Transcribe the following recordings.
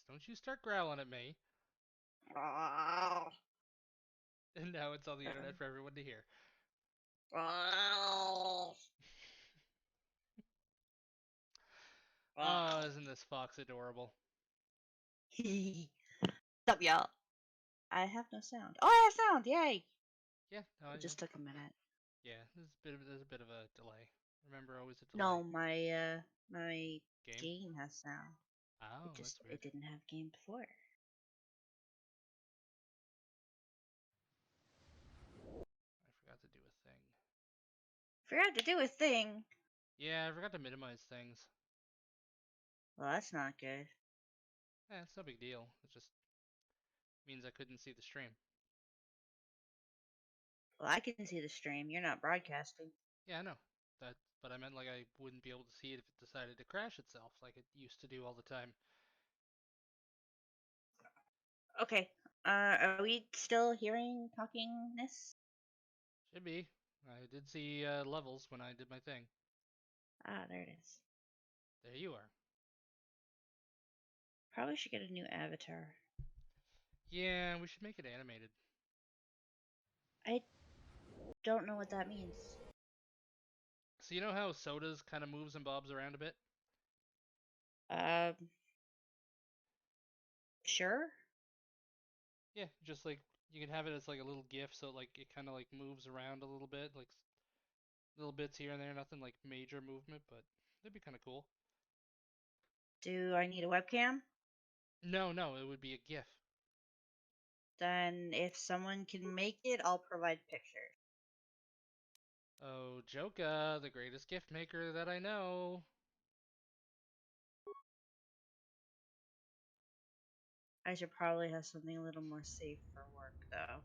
Don't you start growling at me. Oh. And now it's on the internet for everyone to hear. Oh. Oh, isn't this fox adorable? What's up, y'all? I have no sound. Oh, I have sound! Yay! Yeah, no, It just took a minute. yeah. There's a bit of a delay. Remember, always a delay. No, my Game. game has sound. Oh, that's weird. It didn't have game before. I forgot to do a thing. Forgot to do a thing. Yeah, I forgot to minimize things. Well, that's not good. It's no big deal. It just means I couldn't see the stream. Well, I can see the stream. You're not broadcasting. Yeah, I know. But I meant like I wouldn't be able to see it if it decided to crash itself like it used to do all the time. Okay. Are we still hearing talkingness? Should be. I did see levels when I did my thing. Ah, there it is. There you are. Probably should get a new avatar. Yeah, we should make it animated. I don't know what that means. So you know how Soda's kind of moves and bobs around a bit? Um, sure. Yeah, just like you can have it as like a little GIF, so like it kind of like moves around a little bit, like little bits here and there, nothing like major movement, but that'd be kind of cool. Do I need a webcam? No, no, it would be a GIF. Then if someone can make it, I'll provide pictures. Oh, Joka, the greatest gift maker that I know. I should probably have something a little more safe for work, though.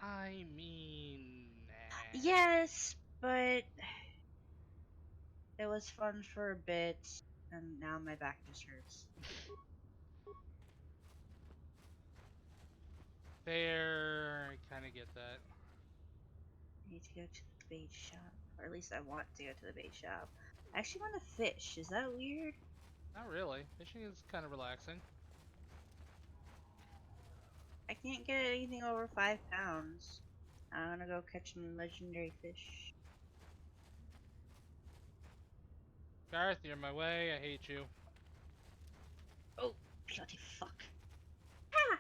I mean, nah. Yes, but it was fun for a bit, and now my back just hurts. Fair, I kind of get that. I need to go to the bait shop, or at least I want to go to the bait shop. I actually want to fish. Is that weird? Not really. Fishing is kind of relaxing. I can't get anything over 5 pounds. I want to go catch some legendary fish. Garth, you're in my way. I hate you. Oh, bloody fuck. Ah!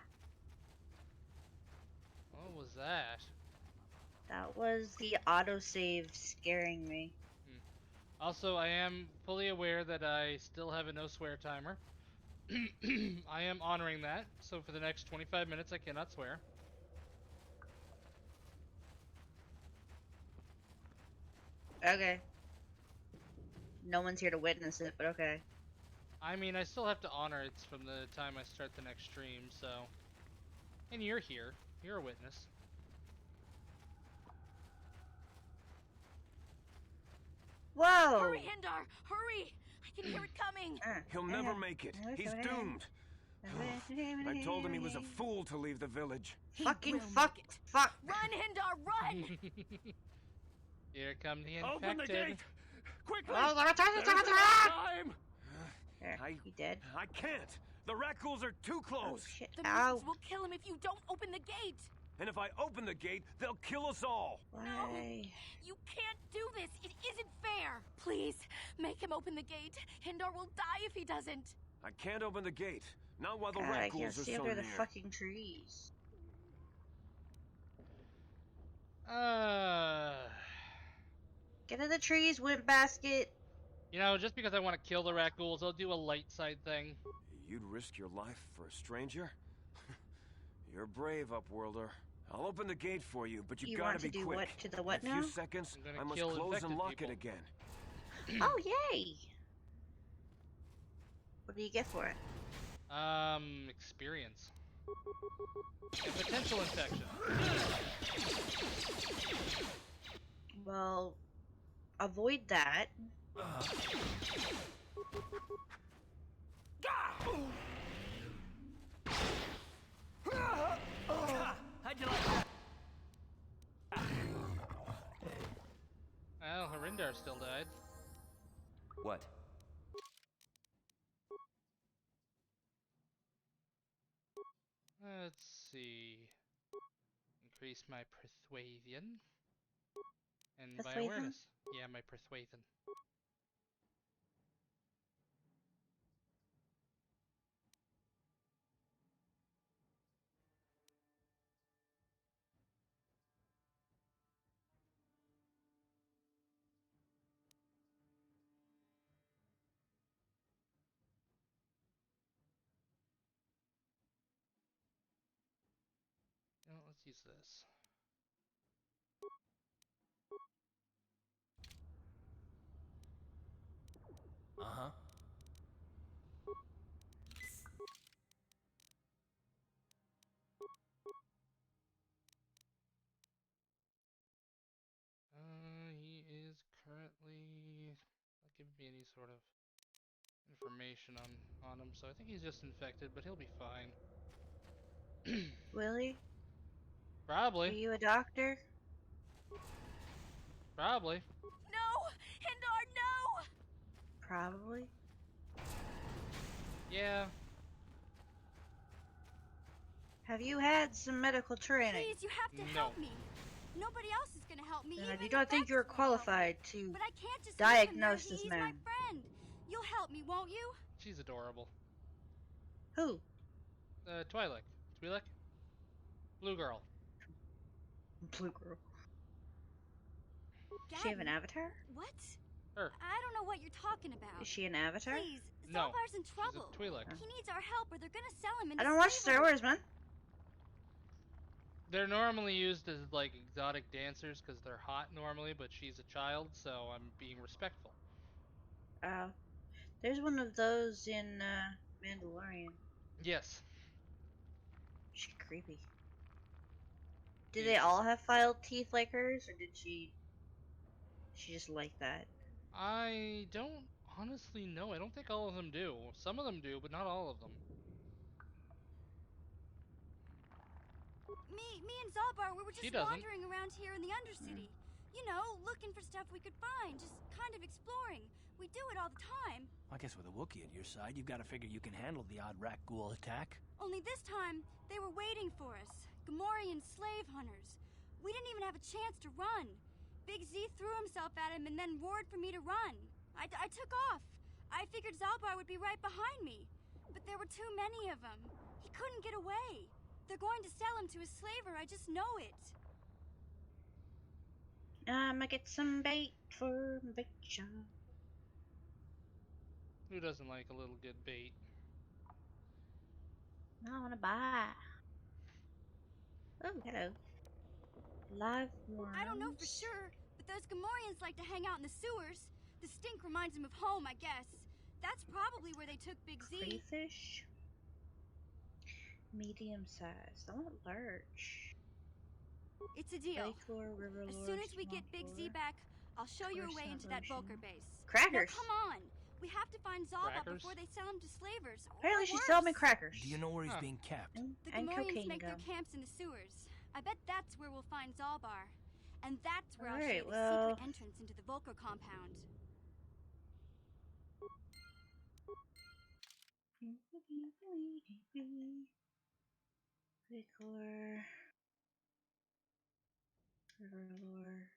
What was that? That was the autosave scaring me. Also, I am fully aware that I still have a no swear timer. I am honoring that, so for the next 25 minutes I cannot swear. Okay. No one's here to witness it, but okay. I mean, I still have to honor it from the time I start the next stream, so... And you're here. You're a witness. Whoa! Hurry, Hindar! Hurry! I can hear it coming! He'll never make it. He's doomed. I told him he was a fool to leave the village. Fucking fuck! Fuck! Run, Hindar, run! Here come the infected. Open the gate! Quickly! Oh, There's enough time! There, he dead. I can't! The rat ghouls are too Oh close! shit! The Ow! mutants will kill him if you don't open the gate! And if I open the gate, they'll kill us all! Why? You can't do this! It isn't fair! Please, make him open the gate. Hindar will die if he doesn't. I can't open the gate. Not while the God, I rat can't ghouls are see so under near. the fucking trees. Get in the trees, wimp basket. You know, just because I want to kill the rat ghouls, I'll do a light side thing. You'd risk your life for a stranger? You're brave, Upworlder. I'll open the gate for you, but you gotta want to be do quick. what to the what In a now? few seconds, I'm gonna I must kill close infected and lock people. it again. Oh yay! What do you get for it? Experience. And potential infection. Well, avoid that. How'd you like that? Well, Harindar still died. What? Let's see. Increase my persuasion and my Persuasion? awareness. Yeah, my persuasion. Oh, let's use this. Uh-huh. He is currently not giving me any sort of information on him, so I think he's just infected, but he'll be fine. Willie, are Probably. you a doctor? Probably. No! Hindar, no! Probably. Yeah. Have you had some medical training? Please, you have to No. help me. Nobody else is gonna help me. Then I even do the not think you're vets won't help me. qualified to But I can't just leave him there. diagnose this He's man. my friend. You'll help me, won't you? She's adorable. Who? Twi'lek. Twi'lek? Blue girl. Blue girl. Does she have an Gadden, avatar? what? Her. I don't know what you're talking about. Is she an avatar? Please, No, Zalbar's in She's trouble. a Twi'lek. He needs our help or they're gonna sell him into I don't watch slavery. Star Wars, man. They're normally used as like exotic dancers because they're hot normally, but she's a child, so I'm being respectful. There's one of those in Mandalorian. Yes. She's creepy. Did they all have filed teeth like hers, or did she just like that? I don't honestly know. I don't think all of them do. Some of them do, but not all of them. Me and Zalbar, we were She just doesn't. wandering around here in the Undercity. You know, looking for stuff we could find, just kind of exploring. We do it all the time. I guess with a Wookiee at your side, you've got to figure you can handle the odd rat ghoul attack. Only this time, they were waiting for us. Gamorrean slave hunters. We didn't even have a chance to run. Big Z threw himself at him and then roared for me to run. I took off. I figured Zalbar would be right behind me. But there were too many of them. He couldn't get away. They're going to sell him to a slaver, I just know it. I'ma get some bait for my bait shop. Who doesn't like a little good bait? I wanna buy. Oh, hello. Live worms. I don't know for sure, but those Gamorreans like to hang out in the sewers. The stink reminds them of home, I guess. That's probably where they took Big Z. Crayfish. Medium sized. I want large. It's a deal. Bakor, river As lord, soon as we get Big Z Smoker. back, I'll show you a way Course into not that lotion. Vulcar base. Crackers. Now, come on. We have to find Zalba Crackers? before they sell him to slavers. Apparently, or she sold me worse. crackers. Do you know where he's Huh. being kept? And The and Gamorreans cocaine make their gum. camps in the sewers. I bet that's where we'll find Zalbar. And that's where I'll show Alright, you the well- secret entrance into the Vulcar compound. Bakor. River lord.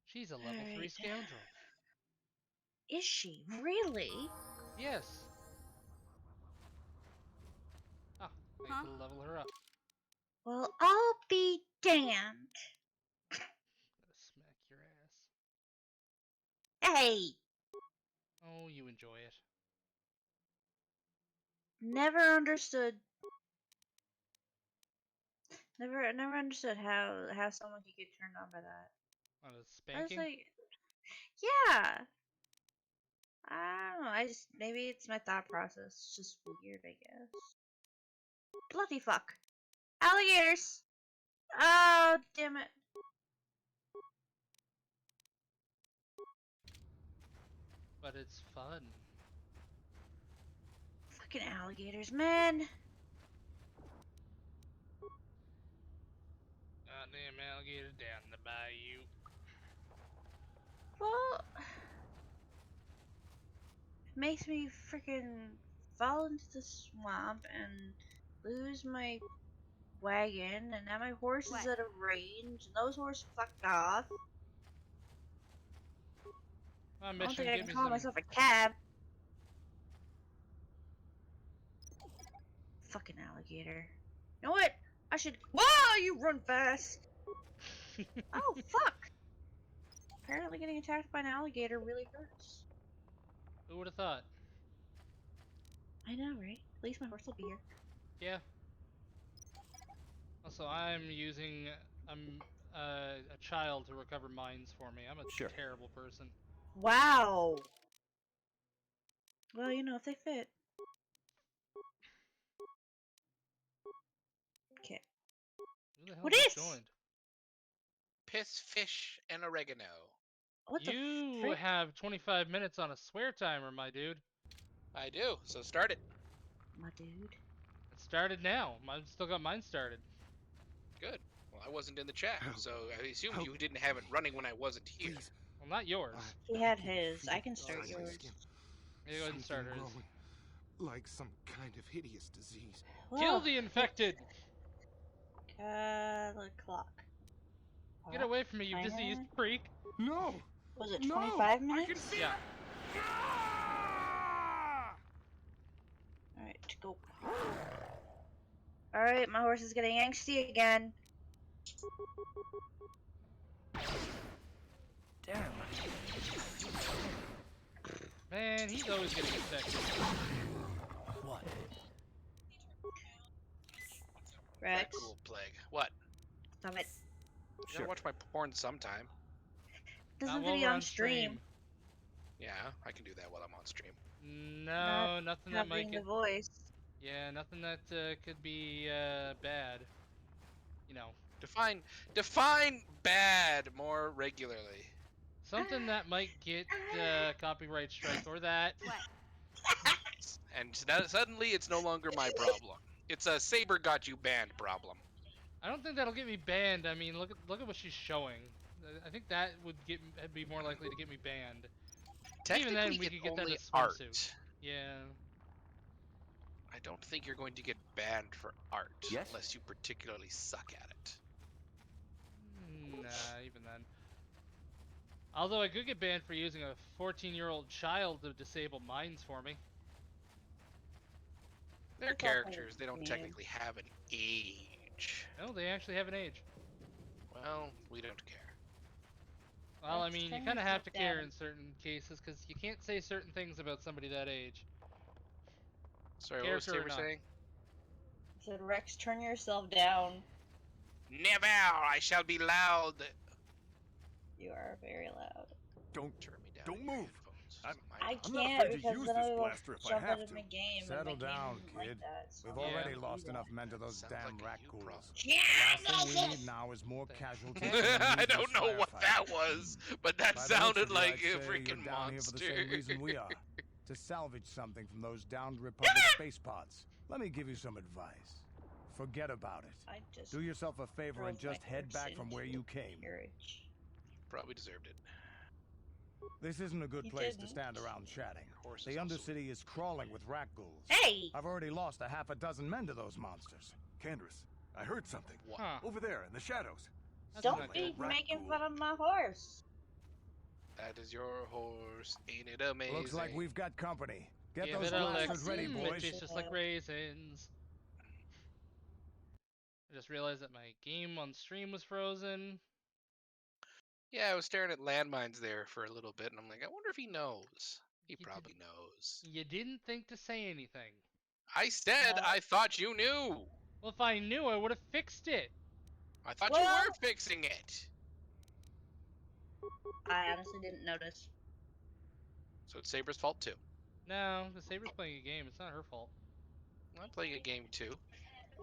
She's a level 3 Alright. scoundrel. Is she really? Yes. Ah, I Huh? need to level her up. Well, I'll be damned. Gotta smack your ass. Hey, Oh, you enjoy it. never understood. Never understood how someone could get turned on by that. On a I was spanking? like, yeah. I don't know. Maybe it's my thought process. It's just weird, I guess. Bloody fuck. Alligators! Oh, damn it. But it's fun. Fucking alligators, man. damn alligator down the bayou. Well, it makes me freaking fall into the swamp and lose my wagon, and now my horse is What? out of range, and those horses fucked off. My I don't mission, think I give can me call some. myself a cab. Fucking alligator. You know what? I should. Whoa, you run fast! Oh, fuck! Apparently getting attacked by an alligator really hurts. Who would have thought? I know, right? At least my horse will be here. Yeah. Also, I'm using a child to recover mines for me. I'm a Sure. terrible person. Wow! Well, you know, if they fit. Okay. Who the hell What just is? joined? Piss, fish, and oregano. What the You frick? have 25 minutes on a swear timer, my dude. I do, so start it. My dude. It started now. I've still got mine started. Good. Well, I wasn't in the chat, Help. so I assumed Help. you didn't have it running when I wasn't here. Please. Well, not yours. He had can his. feel I can it start on my yours. skin. Yeah, go ahead and start Something hers. growing, like some kind of hideous disease. Kill Well, the infected! the clock. Get away from me, you timer? diseased freak! No. Was it No. 25 I can minutes? see Yeah. it. Ah! Alright, to go. Alright, my horse is getting angsty again. Damn. Man, he's always getting infected. What? Rex, Cool plague. What? stop it. You gotta watch my porn sometime. Doesn't Not while video we're on stream. Yeah, I can do that while I'm on stream. No, nothing that might Having the get. voice. Yeah, nothing that could be bad. You know, Define bad more regularly. something that might get copyright strike or that. What? And suddenly it's no longer my problem. It's a Saber got you banned problem. I don't think that'll get me banned. I mean, look at what she's showing. I think that would be more likely to get me banned. Even then, Technically, we it's could get that only as art. swimsuit. Yeah. I don't think you're going to get banned for art Yes? unless you particularly suck at it. Nah, even then. Although I could get banned for using a 14-year-old child to disable mines for me. They're It's all kind of characters. They don't weird. technically have an age. No, they actually have an age. Well, we don't care. Well, I That's mean, you kind kind of of have to care bad. in certain cases because you can't say certain things about somebody that age. Sorry, what was Character or Saber not. saying? Said Rex, turn yourself down. Never! I shall be loud! You are very loud. Don't. Turn me down. Don't your move. headphones. I I'm not can't afraid to because use then this I will blaster if I jump out have of to. my game. and Settle my game down, isn't like kid. that, so We've I'm not already gonna do lost that. enough men to those Sounds damn like a rat you ghouls. problem. The last thing we need now is more casualties. from a I useless don't know what firefight. that was, but that By the looks sounded of you, like I'd a say you're freaking down here for the same reason monster. we are. To salvage something from those downed Republic space pods. Let me give you some advice. Forget about it. I just Do yourself a favor and drove my just head horse back from where into you came. carriage. Probably deserved it. This isn't a good He place to didn't. stand around chatting. Horse is The also- Undercity is crawling with rat ghouls. Hey! I've already lost a half a dozen men to those monsters. Candrus, I heard something. What? Huh. Over there in the shadows. That's Don't not be good. rat making ghoul. fun of my horse. That is your horse. Ain't it amazing? Looks like we've got company. Get Give those it a lick. blasters ready, Mm, It boys. tastes just like raisins. I just realized that my game on stream was frozen. Yeah, I was staring at landmines there for a little bit, and I'm like, I wonder if he knows. He You probably didn't- knows. You didn't think to say anything. I said No. I thought you knew. Well, if I knew, I would have fixed it. I thought you Well- were fixing it. I honestly didn't notice. So it's Saber's fault too. No, the Saber's playing a game. It's not her fault. I'm playing a game too.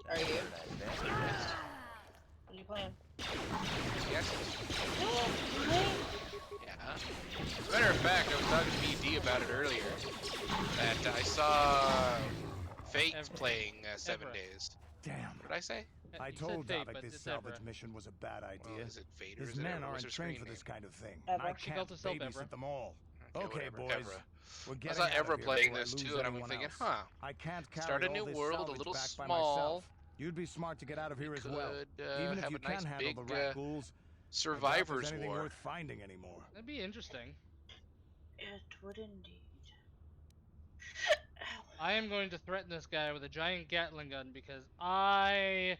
Are you? Yes. What are you playing? Yes. Hey, Yeah. As a matter of fact, I was talking to BD about it earlier. That I saw Fate Everett. playing 7 Everett. Days. Damn. What did I say? I You said told fate, Davik but this it's salvage Evra. mission was a bad Well, idea. is it Vader? His Is it men Evra? What's aren't her trained screen for this name? kind of thing. Evra. And I She can't calls herself Evra. babysit them all. Okay, whatever. boys. Evra. We're I getting saw out of Evra here playing before I this lose too, and I'm anyone thinking, else. huh? I can't carry Start a all new this world, a salvage little back by small. myself. You'd be smart to get out of here as well. Could Even if have you a nice can handle big the rat ghouls, I doubt Survivors there's anything War. worth finding anymore. That'd be interesting. It would indeed. I am going to threaten this guy with a giant Gatling gun because I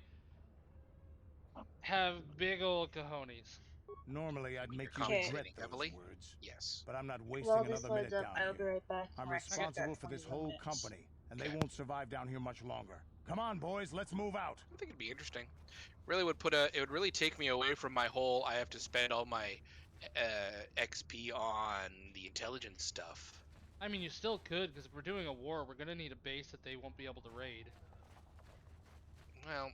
have big ol' cojones. Normally, I'd make you Okay. regret Compensating those heavily? words, Yes. but I'm not wasting Well, this another minute loads up. down I'll be here. right back. I'm Alright, I've got responsible for this 21 whole minutes. company, and they Okay. won't survive down here much longer. Come on, boys, let's move out. I think it'd be interesting. Really would it would really take me away from my whole I have to spend all my XP on the intelligence stuff. I mean, you still could, because if we're doing a war, we're gonna need a base that they won't be able to raid. Well,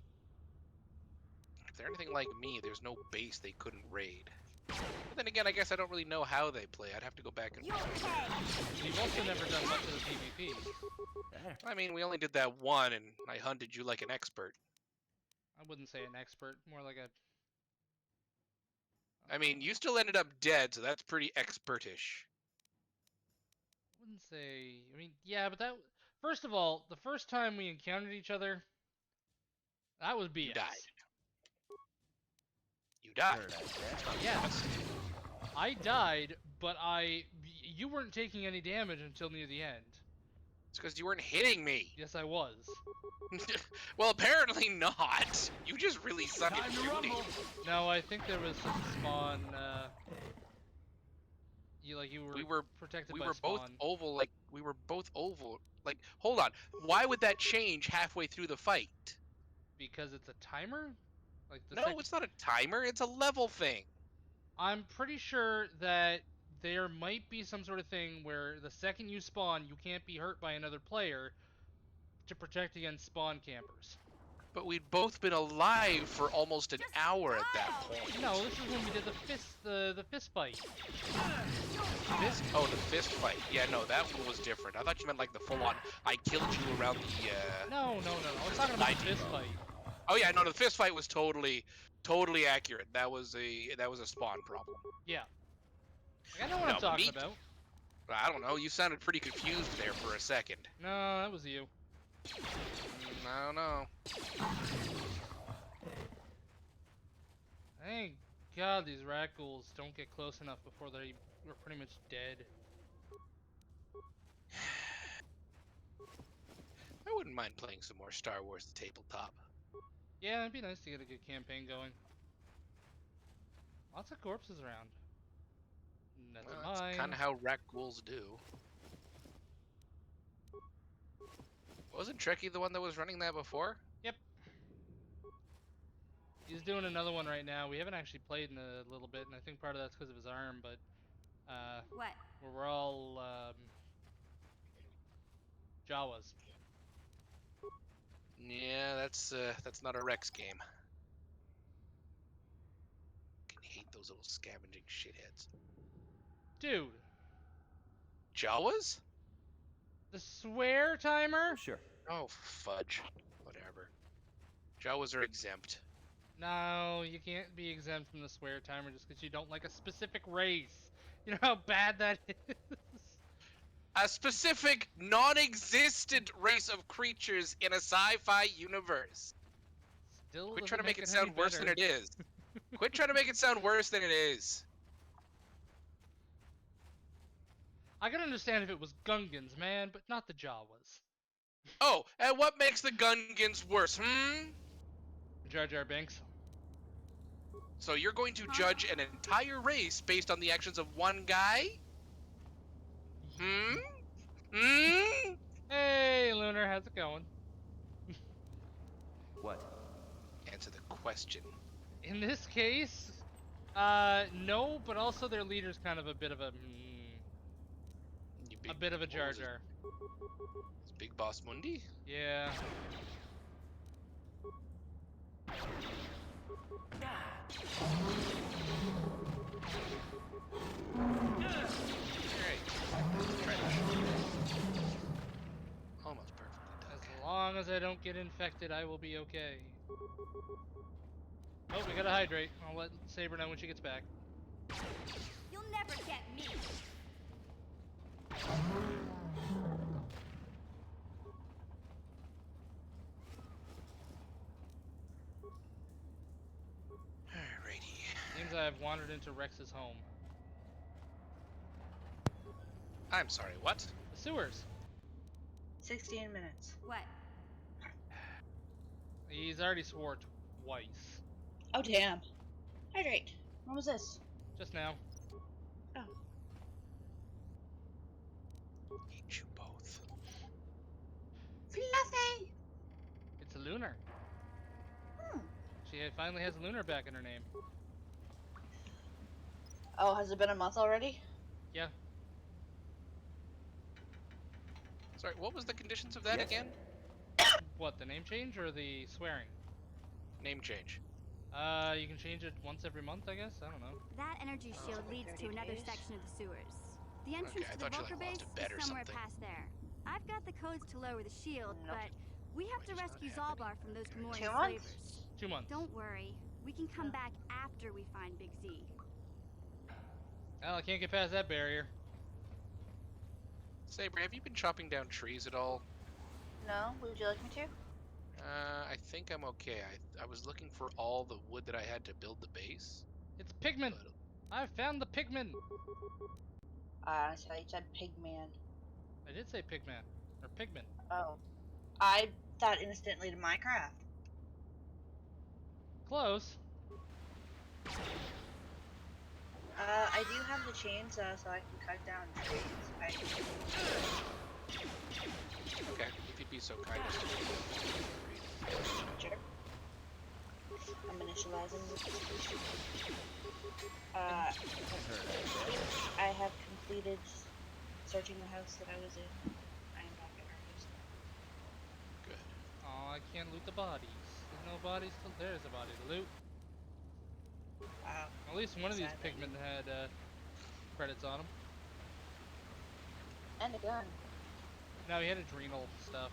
if they're anything like me, there's no base they couldn't raid. But then again, I guess I don't really know how they play. I'd have to go back and. You've also never done much of the PvP. I mean, we only did that one, and I hunted you like an expert. I wouldn't say an expert, more like a... I mean, you still ended up dead, so that's pretty expertish. I wouldn't say... I mean, yeah, but that... First of all, the first time we encountered each other, that was BS. You died. You died. Yeah. I died, but you weren't taking any damage until near the end. It's because you weren't hitting me. Yes, I was. Well, apparently not. You just really suck at shooting. No, I think there was some spawn, We were protected we by were spawn. both oval. Like we were both oval. Like, hold on. Why would that change halfway through the fight? Because it's a timer? Like the No, it's not a timer. It's a level thing. I'm pretty sure that there might be some sort of thing where the second you spawn, you can't be hurt by another player to protect against spawn campers. But we'd both been alive for almost an hour at that point. No, this is when we did the fist fight. Fist? Oh, the fist fight. Yeah, no, that one was different. I thought you meant like the full-on. I killed you around the. No. I was talking about the fist fight. Oh yeah, no, the fist fight was totally accurate. That was a spawn problem. Yeah. Like, I know what I'm talking about. I don't know. You sounded pretty confused there for a second. No, that was you. I don't know. Thank God these rat ghouls don't get close enough before they were pretty much dead. I wouldn't mind playing some more Star Wars The Tabletop. Yeah, it'd be nice to get a good campaign going. Lots of corpses around. Nothing Well, that's mine. kind of how rat ghouls do. Wasn't Trekkie the one that was running that before? Yep. He's doing another one right now. We haven't actually played in a little bit, and I think part of that's because of his arm, but What? we're all Jawas. Yeah, that's not a Rex game. I hate those little scavenging shitheads. Dude, Jawas? the swear timer? Sure. Oh, fudge. Whatever. Jawas are exempt. No, you can't be exempt from the swear timer just because you don't like a specific race. You know how bad that is? A specific, non-existent race of creatures in a sci-fi universe. Still Quit doesn't trying to make it any sound worse than better. it is. Quit trying to make it sound worse than it is. I can understand if it was Gungans, man, but not the Jawas. Oh, and what makes the Gungans worse, Jar Jar Binks. So you're going to judge an entire race based on the actions of one guy? Hey, Lunar, how's it going? What? Answer the question. In this case, no, but also their leader's kind of a bit of a Jar what was it? Jar. It's Big Boss Mundi? Yeah. Alright. Try that. Almost perfectly done. As long as I don't get infected, I will be okay. Oh, we gotta hydrate. I'll let Saber know when she gets back. You'll never get me. Alrighty. Seems I have wandered into Rex's home. I'm sorry, what? The sewers. 16 minutes. What? He's already swore twice. Oh, damn. Hydrate. When was this? Just now. Oh. Eat you both. Fluffy! It's a Lunar. Hmm. She finally has Lunar back in her name. Oh, has it been a month already? Yeah. Sorry, what was the conditions of that again? What, the name change or the swearing? Name change. You can change it once every month, I guess? I don't know. That energy shield like leads 30 to another days. section of the sewers. The entrance Okay, I to the thought you, Volker like, base lost a bet or is somewhere something. past there. I've got the codes to lower the shield, Nope. but we have Wait, to it's not rescue happening. Zalbar from those Okay. Gamorrean 2 months? slavers. 2 months. Don't worry, we can come back after we find Big Z. Well, I can't get past that barrier. Saber, have you been chopping down trees at all? No? Would you like me to? I think I'm okay. I was looking for all the wood that I had to build the base. It's Pigman! But I found the Pigman! I thought you said Pigman. I did say Pigman. Or Pigman. Oh. I thought instantly to Minecraft. Close. I do have the chainsaw so I can cut down trees. okay, if you'd be so kind as to. Sure. I'm initializing this. I have completed searching the house that I was in. I am back at our house. Good. Oh, I can't loot the bodies. There's no bodies to... There's a body to loot. Wow. At least one of these Sadly. pigmen had credits on him. And a gun. No, he had adrenal stuff.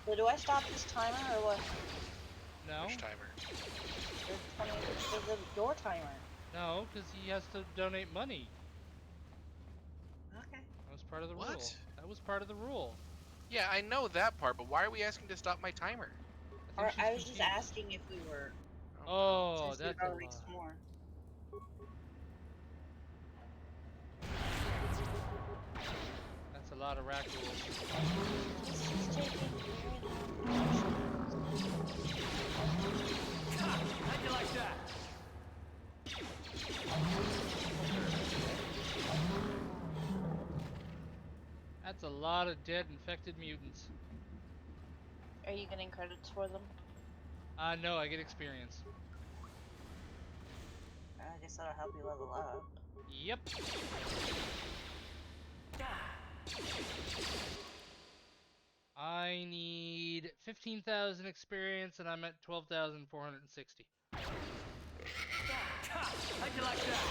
So do I stop this timer or what? No? Which timer? Your timer. No, because he has to donate money. Okay. That was part of the rule. What? That was part of the rule. Yeah, I know that part, but why are we asking to stop my timer? I, Or think she's I was just confused. asking if we were. Oh, Since that's we've a already lot. sworn. That's a lot of rack rules. This is taking really How'd you like that? That's a lot of dead infected mutants. Are you getting credits for them? No, I get experience. I guess that'll help you level up. Yep. I need 15,000 experience and I'm at 12,460. How'd you like that?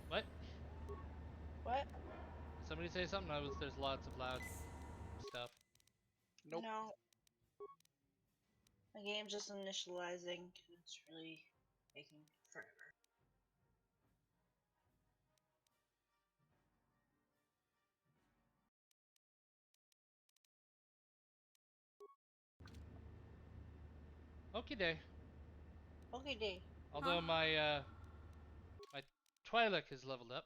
What? What? Did somebody say something? There's lots of loud stuff. Nope. No. The game's just initializing. It's really taking forever. Okie day. Okay, day. Although my Twi'lek is leveled up.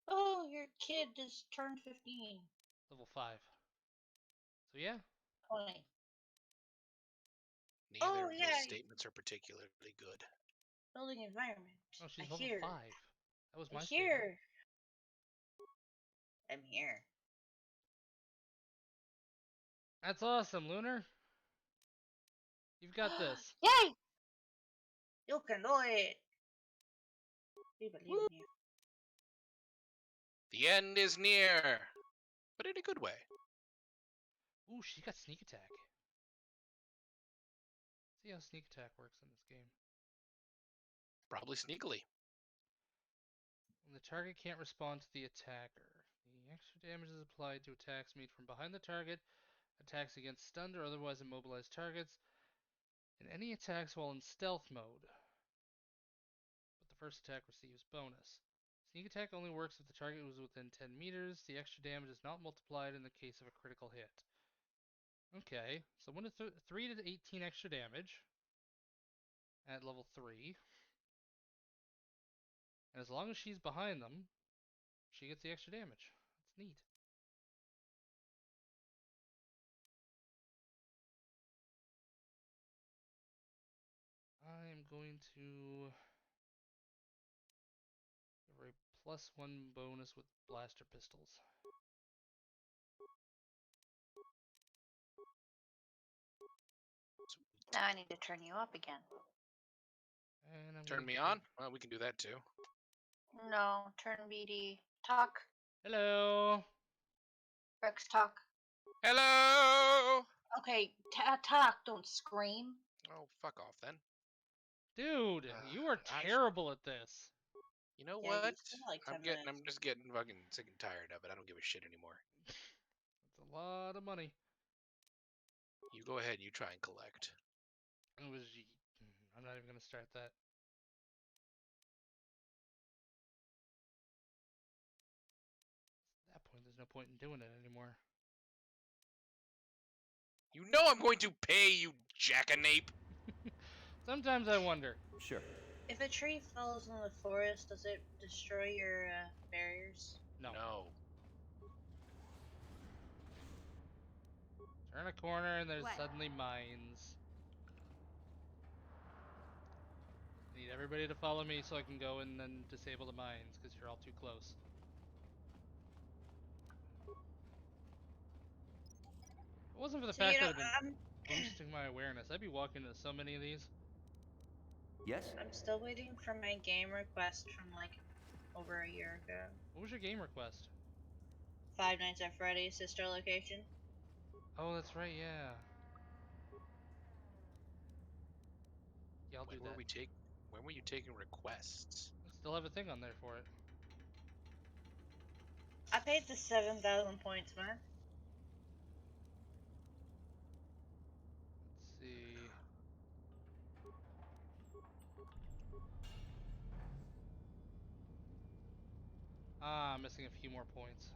Oh, your kid just turned 15. Level 5. So yeah. 20. Neither Oh, of yeah. those statements are particularly good. Building environment. Oh, she's I level hear. 5. That was my I'm statement. here. I'm here. That's awesome, Lunar. You've got this. Yay! You can do it. We believe in you. The end is near, but in a good way. Ooh, she got sneak attack. See how sneak attack works in this game. Probably sneakily. When the target can't respond to the attacker. The extra damage is applied to attacks made from behind the target, attacks against stunned or otherwise immobilized targets, and any attacks while in stealth mode. But the first attack receives bonus. Sneak attack only works if the target was within 10 meters. The extra damage is not multiplied in the case of a critical hit. Okay, so 3 to 18 extra damage at level 3. And as long as she's behind them, she gets the extra damage. That's neat. I'm going to give her a +1 bonus with blaster pistols. Now I need to turn you up again. And I'm Turn gonna me give her- on? Well, we can do that too. No, turn BD. Talk. Hello. Rex, talk. Hello! Okay, talk. Don't scream. Oh, fuck off then. Dude, you are I- terrible at this. You know Yeah, you what? spent like 10 I'm minutes. just getting fucking sick and tired of it. I don't give a shit anymore. That's a lot of money. You go ahead, you try and collect. It was. I'm not even gonna start that. At that point, there's no point in doing it anymore. You know I'm going to pay you, jackanape! Sometimes I wonder. Sure. If a tree falls in the forest, does it destroy your barriers? No. No. Turn a corner and there's What? suddenly mines. I need everybody to follow me so I can go and then disable the mines because you're all too close. If it wasn't for the So, fact you know, that I've been boosting my awareness, I'd be walking into so many of these. Yes? I'm still waiting for my game request from like over a year ago. What was your game request? Five Nights at Freddy's sister location. Oh, that's right, yeah. Yeah, I'll do that. When were you taking requests? I still have a thing on there for it. I paid the 7,000 points, man. Let's see. Ah, I'm missing a few more points.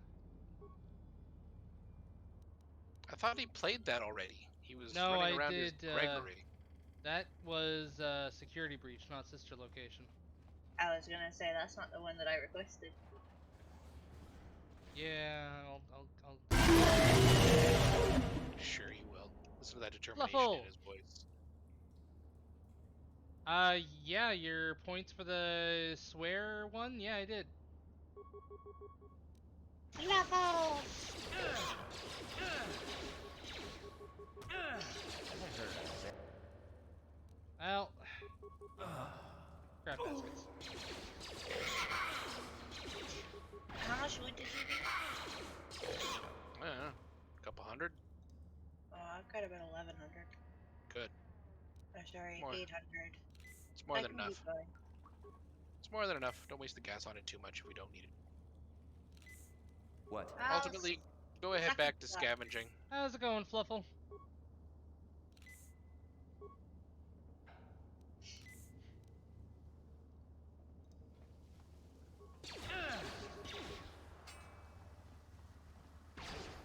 I thought he played that already. He was No, running I around did, as Gregory. That was security breach, not sister location. I was gonna say that's not the one that I requested. Yeah, I'll Sure he will. Listen to that determination Fluffle. in his voice. Yeah, your points for the swear one? Yeah, I did. Fluffles! Well, crap baskets. How much wood did you do? I don't know. Couple hundred? Oh, I've got about 1,100. Good. Oh, sorry, More. 800. It's more I than can enough. keep going. It's more than enough. Don't waste the gas on it too much if we don't need it. What? How's- Ultimately, go ahead second back to thought. scavenging. How's it going, Fluffle?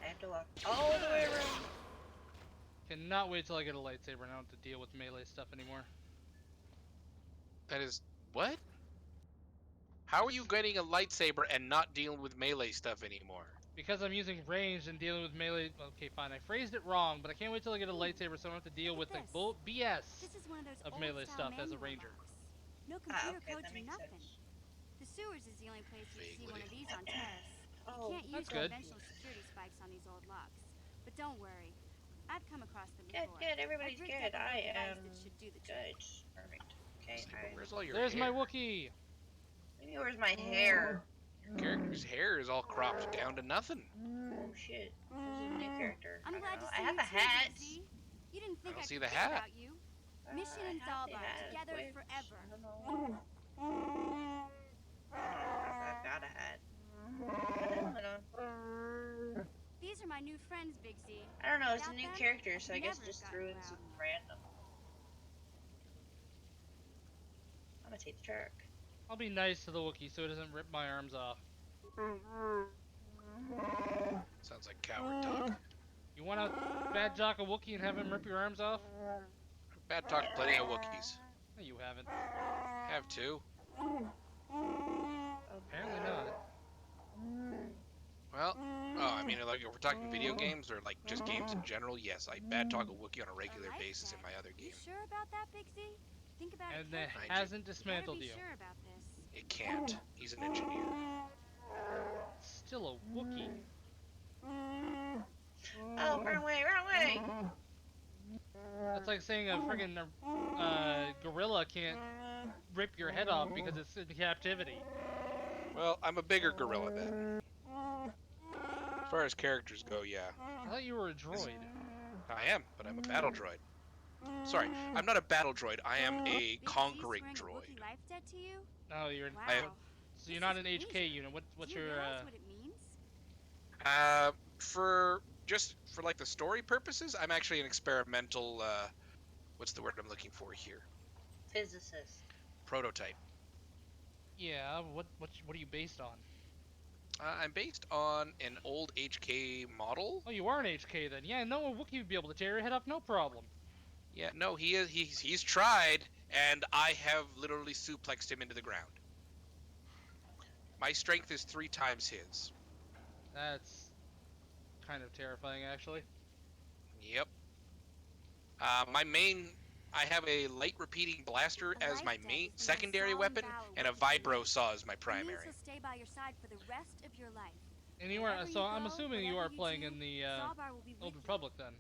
I have to walk all the way around. Cannot wait till I get a lightsaber and I don't have to deal with melee stuff anymore. That is... what? How are you getting a lightsaber and not dealing with melee stuff anymore? Because I'm using range and dealing with melee. Okay, fine. I phrased it wrong, but I can't wait till I get a lightsaber so I don't have to deal with like BS. This is one of those Of old melee style stuff as a manual ranger. locks. No computer Okay, codes that or makes nothing. sense. The sewers is the only place you see one of Vaguely. these on Terrace. Oh, Can't use that's good. conventional security spikes on these old locks. But don't worry, I've come across them good, before. good. Everybody's I've rigged good. up a I device am that should do the trick. good. Perfect. Okay, Say, but where's all your There's hair? my Wookiee. maybe where's my hair? Your character's hair is all cropped down to nothing. Oh shit. This is a new character. I'm I glad don't to know. see I have a hat. You, you didn't think don't I see could the forget hat. about you. Mission I and have the Zalbar, hat. together Wait, forever. I don't know. I don't know if I've got a hat. I don't know. my new friends, Big Z. I don't know, it's a Without new them, character, so I guess never just got threw you in out. some random. I'm gonna take the truck. I'll be nice to the Wookiee so it doesn't rip my arms off. Sounds like coward talk. You want to bad talk a Wookiee and have him rip your arms off? Bad talk plenty of Wookiees. No, you haven't. Have to. Apparently not. Well, I mean, like if we're talking video games or like just games in general, yes, I bad talk a Wookiee on a regular Alright, basis in then. my other You game. sure about that, Big Z? Think about And it it carefully. hasn't You better dismantled be you. sure about this. It can't. He's an engineer. Still a Wookiee. Oh, run away, run away! That's like saying a friggin' gorilla can't rip your head off because it's in captivity. Well, I'm a bigger gorilla then. As far as characters go, yeah. I thought you were a droid. I am, but I'm a battle droid. Sorry, I'm not a battle droid. I am a Big Z's conquering throwing a droid. Wookiee life debt to you? No, you're Wow. so you're not an HK unit. What's Do you your realize what it means? For like the story purposes, I'm actually an experimental. What's the word I'm looking for here? Physicist. Prototype. yeah? What are you based on? I'm based on an old HK model. Oh, you are an HK then. Yeah, no, a Wookiee would be able to tear your head off, no problem. Yeah, no, he's tried, and I have literally suplexed him into the ground. My strength is 3 times his. That's kind of terrifying, actually. Yep. I have a light repeating blaster A as life my debt main is the most secondary solemn weapon, vow a and a Wookiee can vibro make. saw as my It means primary. he'll stay by your side for the rest of your life. And you are, Wherever so you I'm go, assuming you whatever are playing do, in the Zaalbar will be Old with Republic then.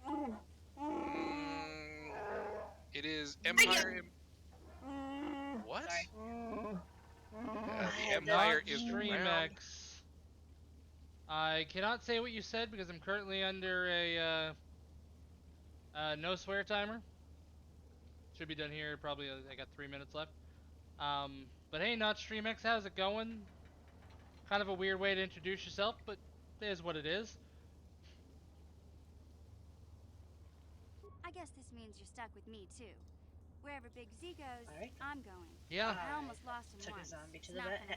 It is Empire. What? Sorry. The Empire is the Stream ground. X. I cannot say what you said because I'm currently under a no swear timer. Should be done here probably. I got 3 minutes left. But hey, not StreamX, how's it going? Kind of a weird way to introduce yourself, but it is what it is. I guess this means you're stuck with me too. Wherever Big Z goes, Alright. I'm going. Yeah. I almost lost him Took a once. zombie to It's the not back.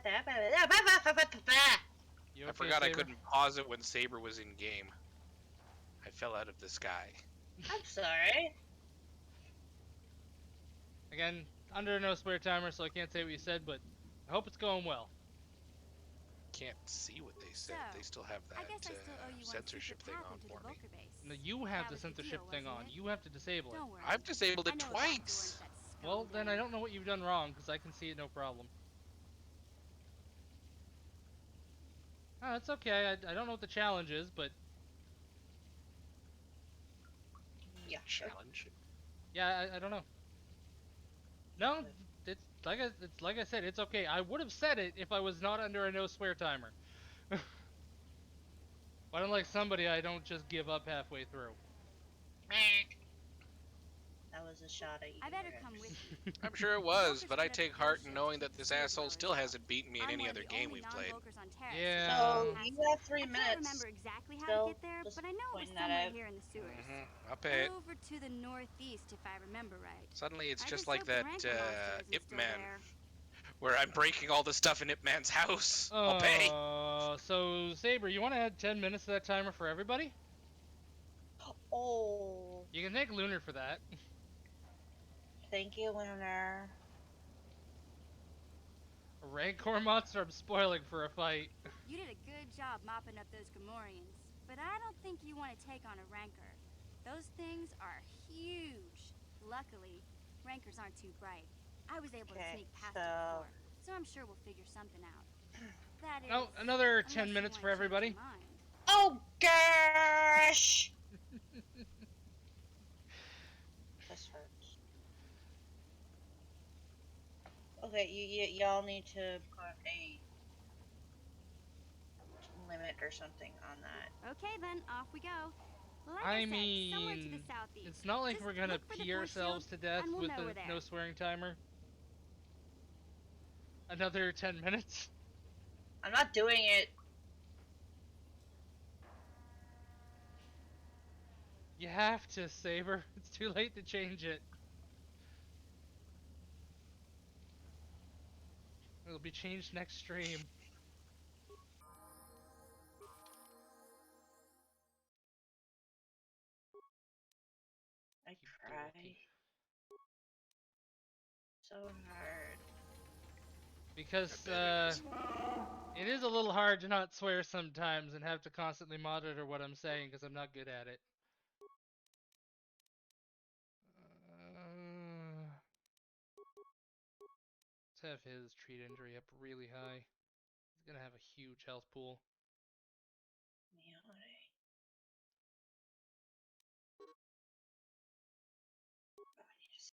gonna happen again. You I okay, forgot I Saber? couldn't pause it when Saber was in game. I fell out of the sky. I'm sorry. Again, under a no swear timer, so I can't say what you said, but I hope it's going well. Can't see what they said. So, They still have I that guess I still owe you one censorship secret thing path on into for the me. Volker base. No, you have That the was the censorship deal, thing on. wasn't it? You have to disable it. Don't worry. I've disabled I it know twice. Well, then I don't know what you've done wrong, because I can see it no problem. Oh, it's okay. I don't know what the challenge is, but Yeah, sure. Challenge. yeah, I don't know. No, it's like I said, it's okay. I would have said it if I was not under a no swear timer. But unlike somebody, I don't just give up halfway through. That was a shot at you. I better Rex. come with you. I'm sure it was, Volker's but I gonna take blow heart in shit knowing to that this the asshole Volkers. still hasn't beaten me in I'm any one other of the game only we've played. non-Volkers on Terrace. Yeah. So I you have 3 can't minutes. remember exactly how Still, to get there, just but I know it was pointing that somewhere out. here in the sewers. I'll pay it. Over to the northeast, if I remember right. Suddenly it's I just just like hope the that Rancor monster isn't Ip still Man, there. where I'm breaking all the stuff in Ip Man's house. I'll pay. So Saber, you want to add 10 minutes to that timer for everybody? Oh, You can thank Lunar for that. thank you, Lunar. A Rancor monster, I'm spoiling for a fight. You did a good job mopping up those Gamorreans, but I don't think you want to take on a Rancor. Those things are huge. Luckily, Rancors aren't too bright. I was able to Okay, sneak past it so- before, so I'm sure we'll figure something out. That is, Oh, another unless 10 you minutes wanna for change everybody. your mind. Oh gosh! This hurts. Okay, y'all need to put a limit or something on that. Okay then, off we go. Like I said, somewhere to the mean, southeast. it's not like Just we're gonna look for the pee force ourselves field, to death and we'll with know the we're there. no swearing timer. Another 10 minutes. I'm not doing it. You have to, Saber. It's too late to change it. It'll be changed next stream. I Keep cry doing- so hard. Because, I bet it is a little hard to not swear sometimes and have to constantly monitor what I'm saying because I'm not good at it. Let's have his treat injury up really high. He's gonna have a huge health pool. Melee. Body just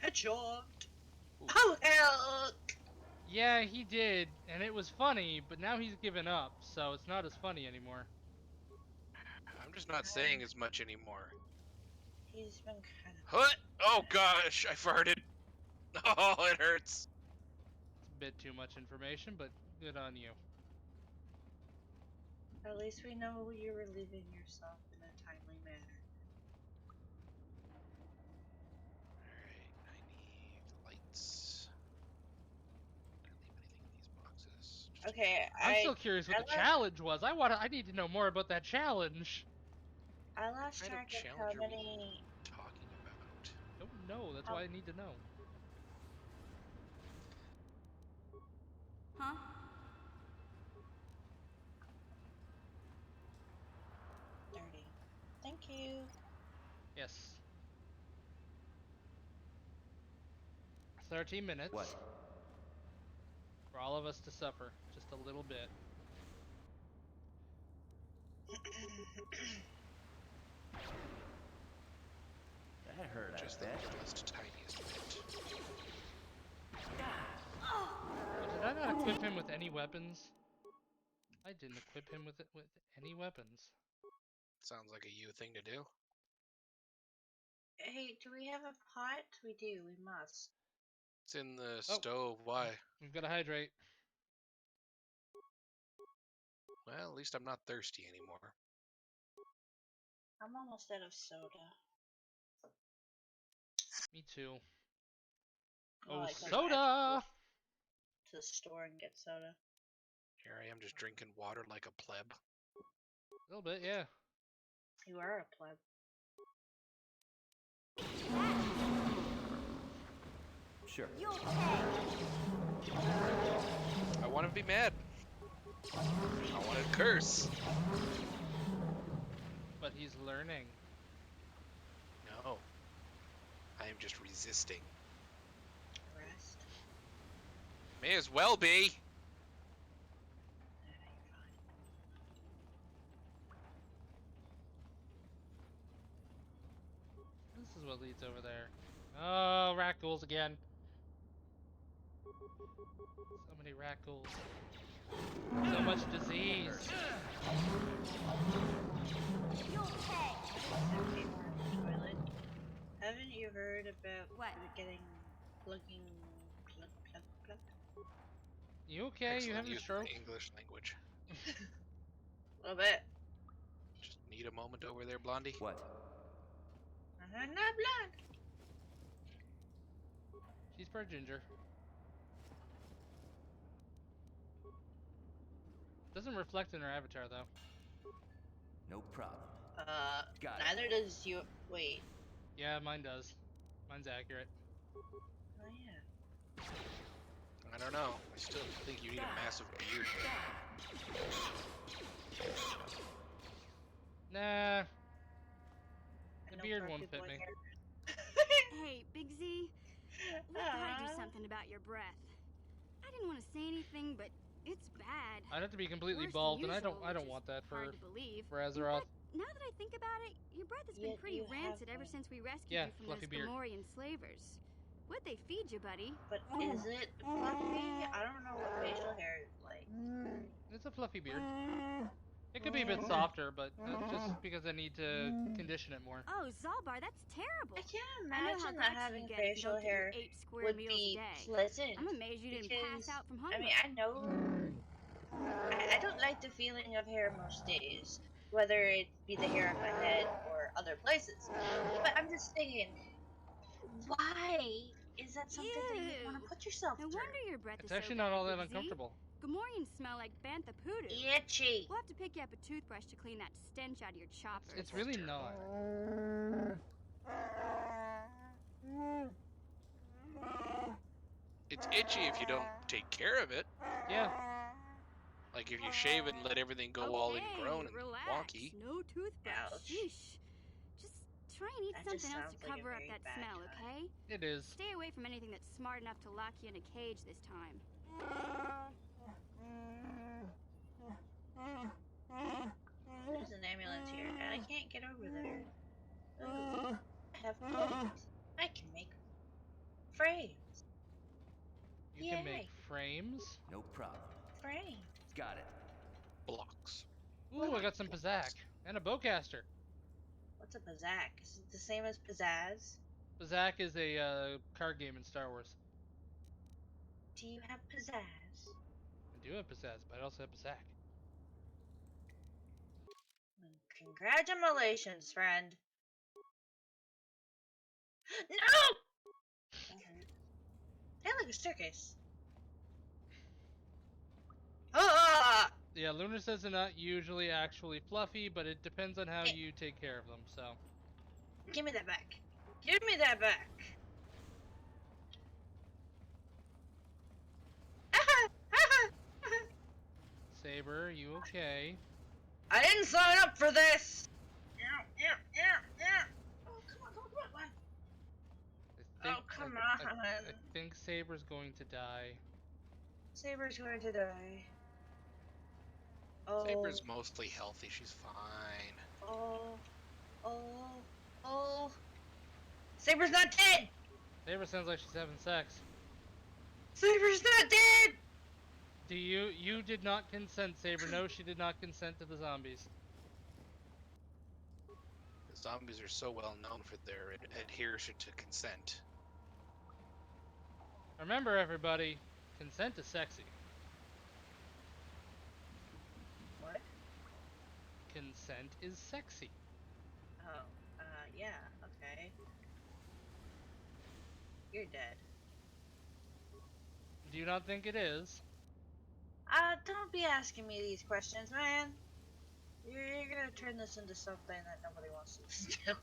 headshot. Ooh. Oh hell! Yeah, he did, and it was funny, but now he's given up, so it's not as funny anymore. I'm just not saying as much anymore. He's been kind of. What? Oh gosh, I farted. Oh, it hurts. It's a bit too much information, but good on you. At least we know you're relieving yourself in a timely manner. Alright, I need lights. Did I leave anything in these boxes? Just a Okay, I'm I still curious what I the left- challenge was. I need to know more about that challenge. I lost What kind track of of how challenge are we many. talking about? Don't know. That's How- why I need to know. Huh? Dirty. Thank you. Yes. 13 minutes. What? For all of us to suffer just a little bit. That hurt, Just I the bet. littlest, tiniest bit. Oh, did I not equip him with any weapons? I didn't equip him with any weapons. Sounds like a you thing to do. Hey, do we have a pot? We do. We must. It's in the Oh. stove. Why? We've got to hydrate. Well, at least I'm not thirsty anymore. I'm almost out of soda. Me too. Oh, Oh, I gotta soda! to the store and get soda. Here I am just drinking water like a pleb. A little bit, yeah. You are a pleb. Sure. You okay? I want to be mad. I want to curse. But he's learning. No. I am just resisting. Rest. May as well be. Nah, you're fine. This is what leads over there. Oh, rat ghouls again. So many rat ghouls. So much disease. You okay? Empty orange toilet. Haven't you heard about What? getting plugging plug plug plug? You okay? You Excellent having a use of stroke? the English language. A little bit. Just need a moment over there, Blondie. What? Not blood. She's for ginger. Doesn't reflect in her avatar though. No problem. Got it. Neither does you. Wait. Yeah, mine does. Mine's accurate. Oh yeah. I don't know. I still think you need a massive beard. Nah, I the know beard black won't people fit like me. hair. Hey, Big Z. We gotta do something about your breath. I didn't want to say anything, but it's bad. I'd have to be completely Worse than bald, and I usual, don't which want is that for hard to believe. Azeroth. But now that I think about it, your breath has been Yet pretty you have rancid ever been. since we rescued Yeah, you from fluffy those beard. Gamorrean slavers. What'd they feed you, buddy? But is it fluffy? I don't know what facial hair is like. It's a fluffy beard. It could be a bit softer, but that's just because I need to condition it more. Oh, Zalbar, that's terrible. I can't I know how imagine that grouchy having you get if you facial don't get your hair 8 square would meals a be day. pleasant. I'm amazed you didn't pass Because, out from I hunger. mean, I know I don't like the feeling of hair most days, whether it be the hair on my head or other places. But I'm just thinking, why is that something that you want to Ew. put yourself No through? wonder your breath It's is actually so not bad, all that Big Z. uncomfortable. Gamorreans smell like bantha poodoo. Itchy. We'll have to pick you up a toothbrush to clean that stench out of your choppers. It's really not. It's itchy if you don't take care of it. Yeah. Like if you shave it and let everything go all ingrown and relax. wonky. No toothbrush. Ouch. Sheesh. Just try and eat That just something else to sounds like a cover up very that bad smell, time. okay? It is. Stay away from anything that's smart enough to lock you in a cage this time. There's an ambulance here, and I can't get over there. Ooh, I have clothes. I can make frames. You can make Yay. frames. No problem. Frames. Got it. Blocks. Ooh, I got some Pizzac and a bowcaster. What's a Pizzac? Is it the same as Pizzazz? Pizzac is a card game in Star Wars. Do you have Pizzazz? I do have Pizzazz, but I also have Pizzac. Congratulations, friend. No! That hurt. I like a staircase. Ah! Yeah, lunar says they're not usually actually fluffy, but it depends on how Hey. you take care of them, so. Give me that back. Give me that back. Saber, you okay? I didn't sign up for this. Oh, come on. Oh, come on. I think Saber's going to die. Saber's going to die. Oh. Saber's mostly healthy. She's fine. Oh. Saber's not dead. Saber sounds like she's having sex. Saber's not dead. You did not consent, Saber. No, she did not consent to the zombies. The zombies are so well known for their adhesion to consent. Remember, everybody, consent is sexy. What? Consent is sexy. Oh, yeah, okay. You're dead. Do you not think it is? Don't be asking me these questions, man. You're gonna turn this into something that nobody wants to listen to.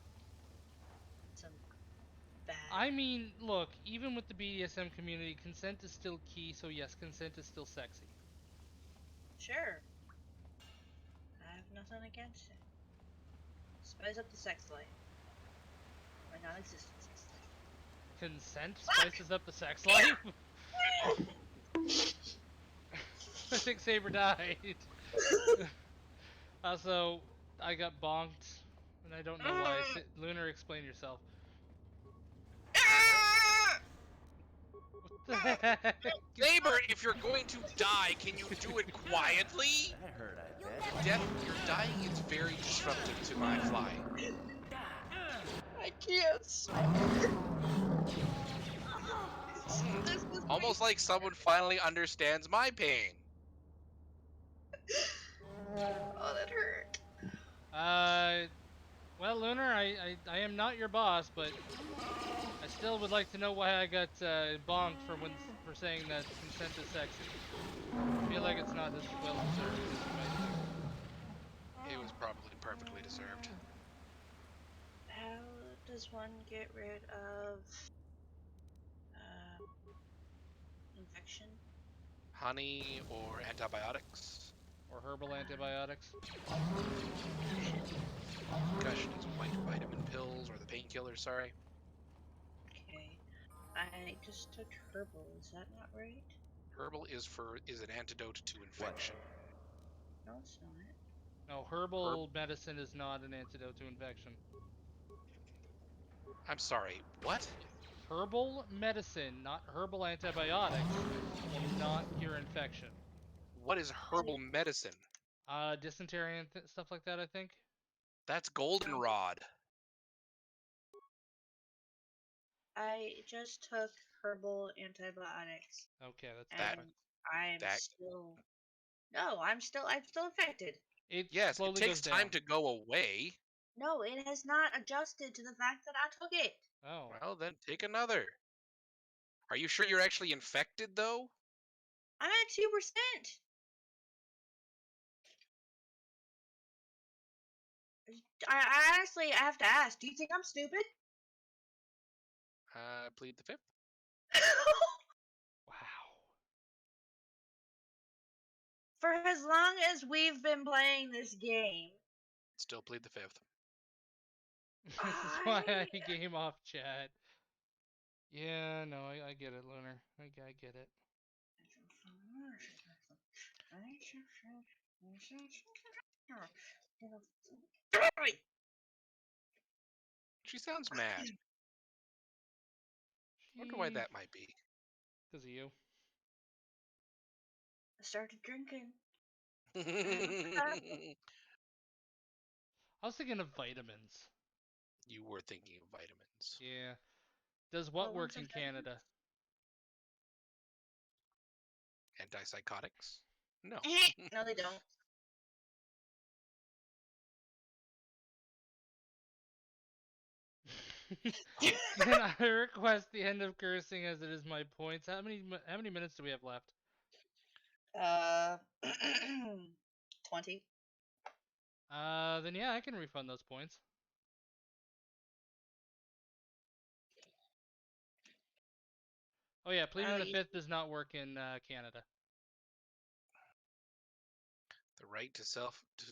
Some bad. I mean, look, even with the BDSM community, consent is still key, so yes, consent is still sexy. Sure. I have nothing against it. Spice up the sex life. Or non-existent sex life. Consent spices up the sex life? I think Saber died. Also, I got bonked, and I don't know why. Lunar, explain yourself. What the heck? Saber, if you're going to die, can you do it quietly? That hurt, I bet. Death, your dying is very disruptive to my flying. I can't. Almost like someone finally understands my pain. Oh, that hurt. Well, Lunar, I am not your boss, but I still would like to know why I got bonked for saying that consent is sexy. I feel like it's not as well deserved as you might think. It was probably perfectly deserved. How does one get rid of infection? Honey or antibiotics? Or herbal antibiotics. Concussion is white vitamin pills or the painkiller, sorry. Okay. I just took herbal, is that not right? Herbal is an antidote to infection. No, it's not. No, herbal medicine is not an antidote to infection. I'm sorry, what? Herbal medicine, not herbal antibiotics, will not cure infection. What is herbal medicine? Dysentery and stuff like that, I think. That's goldenrod. I just took herbal antibiotics, Okay, that's and That- different. I'm that- still. No, I'm still infected. It Yes, it slowly takes goes time down. to go away. No, it has not adjusted to the fact that I took it. Oh. Well, then take another. Are you sure you're actually infected, though? I'm at 2%. I honestly, I have to ask. Do you think I'm stupid? Plead the fifth. Wow. For as long as we've been playing this game, Still plead the fifth. This is why I game off chat. Yeah, no, I get it, Lunar. I get it. She sounds mad. Wonder why that might be. Because of you. I started drinking. I was thinking of vitamins. You were thinking of vitamins. Yeah. Does what Well, work once in I Canada? Antipsychotics? No. No, they don't. Can I request the end of cursing as it is my points? How many minutes do we have left? 20. Then yeah, I can refund those points. Oh yeah, pleading the fifth does not work in Canada. The right to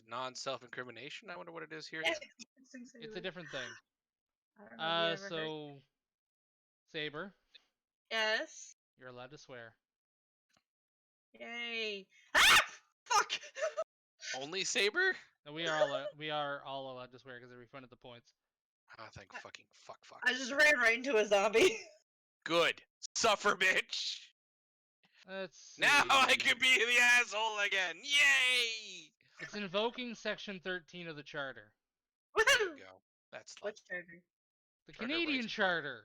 non-self-incrimination? I wonder what it is here. It's a different thing. I don't know if you ever heard. So Saber, Yes. you're allowed to swear. Yay. Ah! Fuck! Only Saber? No, we are all allowed to swear because they refunded the points. Oh, thank fucking fuck. I just ran right into a zombie. Good. Suffer, bitch! Let's see. Now I can be the asshole again! Yay! It's invoking Section 13 of the Charter. There you go. That's What charter? The Charter Canadian rights. Charter.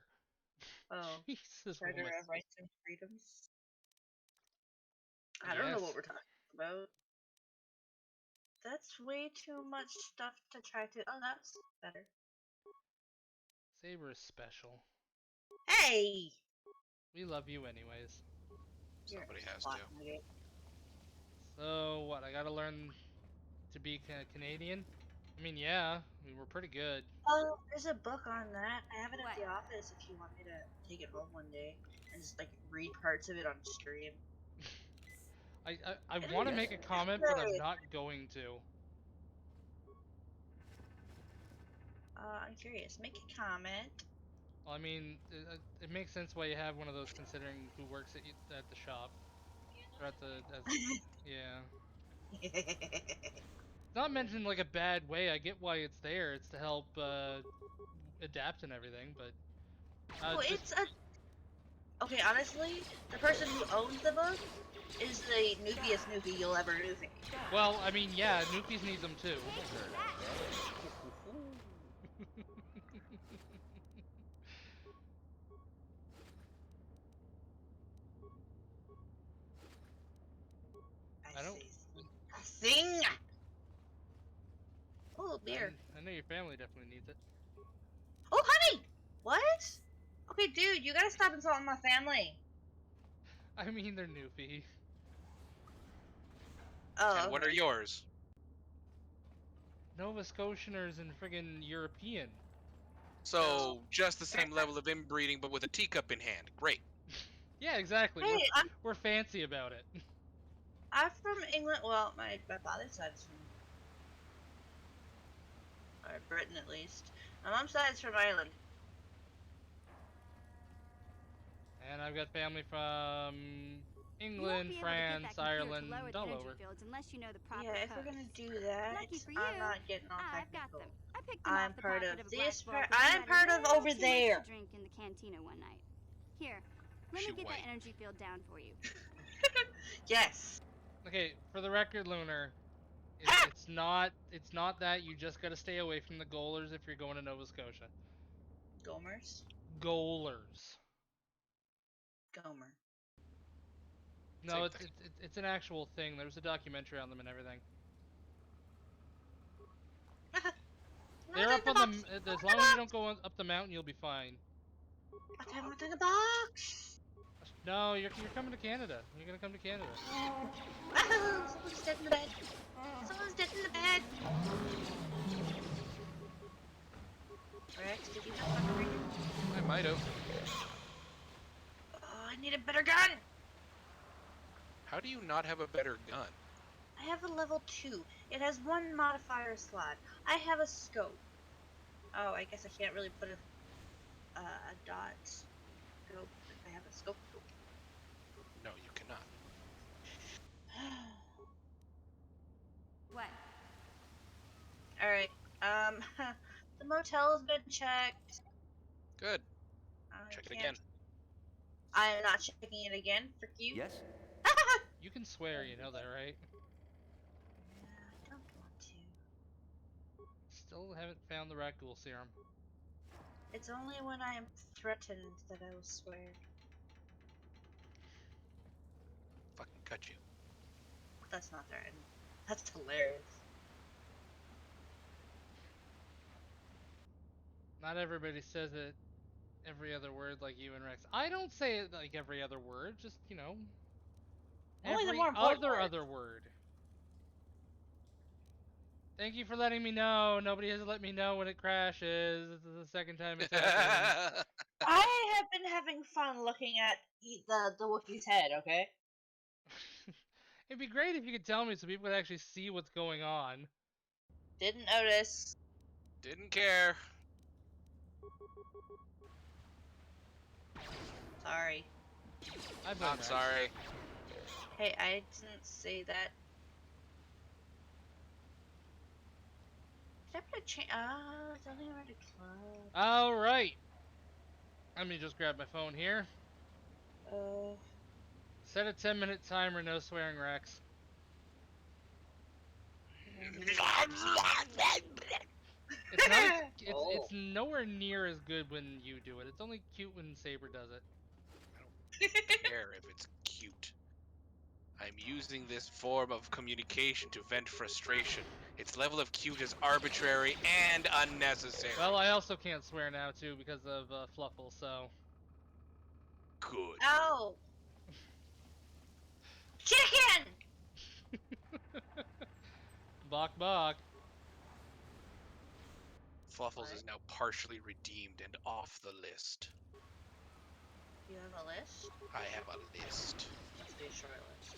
Oh, Jesus. Charter woman. of Rights and Freedoms. I don't know Yes. what we're talking about. That's way too much stuff to try to. Oh, that's better. Saber is special. Hey! We love you anyways. Somebody has Plot to. nugget. So what? I gotta learn to be Canadian. I mean, yeah, we're pretty good. Oh, there's a book on that. I have it at What? the office if you want me to take it home one day and just like read parts of it on stream. I want to make a comment, but I'm not going to. I'm curious. Make a comment. Well, I mean, it makes sense why you have one of those considering who works at the shop. Or at the, yeah. It's not mentioned like a bad way. I get why it's there. It's to help adapt and everything, but Oh, it's a. Okay, honestly, the person who owns the book is the noofiest Noofy you'll ever noofy. well, I mean, yeah, Noofies need them too. I don't. Sing. Oh, beer. I know your family definitely needs it. Oh, honey. What? Okay, dude, you gotta stop insulting my family. I mean, they're Noofy. Oh. And what are yours? Nova Scotianers and friggin' European. So, just the same level of inbreeding, but with a teacup in hand. Great. Yeah, exactly. Hey, We're fancy about it. I'm from England. Well, my father's side's from, or Britain at least. My mom's side's from Ireland. And I've got family from You won't England, be able to get France, that computer to Ireland, lower the all energy over. fields unless you know the proper Yeah, if we're codes. gonna do that, Lucky for I'm you, not getting all I've got technical. them. I picked them I'm off the part pocket of a this black part. bolt when I'm we had part a of little over too much there. to drink in the cantina one night. Here, let She me get white. that energy field down for you. Yes. Okay, for the record, Lunar, It's not that. You just gotta stay away from the goalers if you're going to Nova Scotia. Gomers? Goalers. Gomer. No, Same it's thing. it's an actual thing. There's a documentary on them and everything. They're up on the. As long as you don't go up the mountain, you'll be fine. But I want in the box! No, you're coming to Canada. You're gonna come to Canada. Oh, someone's dead in the bed. Someone's dead in the bed. Rex, did you have fun reading? I might have. Oh, I need a better gun! How do you not have a better gun? I have a level 2. It has 1 modifier slot. I have a scope. Oh, I guess I can't really put a dot scope if I have a scope. No, you cannot. What? Alright, the motel has been checked. Good. I Check it can't- again. I am not checking it again. Frick you. Yes? You can swear, you know that, right? I don't want to. Still haven't found the rat ghoul serum. It's only when I am threatened that I will swear. Fucking cut you. That's not threatening. That's hilarious. Not everybody says it every other word like you and Rex. I don't say it like every other word, just, you know, Only the every more important other words. other word. Thank you for letting me know. Nobody has let me know when it crashes. This is the second time it's happened. I have been having fun looking at the Wookiee's head, okay? It'd be great if you could tell me so people could actually see what's going on. Didn't notice. Didn't care. Sorry. I blame I'm Rex. sorry. Hey, I didn't say that. Did I put a chain? It's only around a club. Alright. Let me just grab my phone here. Set a 10-minute timer, no swearing, Rex. It's not. It's nowhere near as good when you do it. It's only cute when Saber does it. I don't care if it's cute. I'm using this form of communication to vent frustration. Its level of cute is arbitrary and unnecessary. Well, I also can't swear now too because of Fluffle. So. Good. Ow! Chicken! Bok bok. Fluffles is now partially redeemed and off the list. You have a list? I have a list. Must be a short list.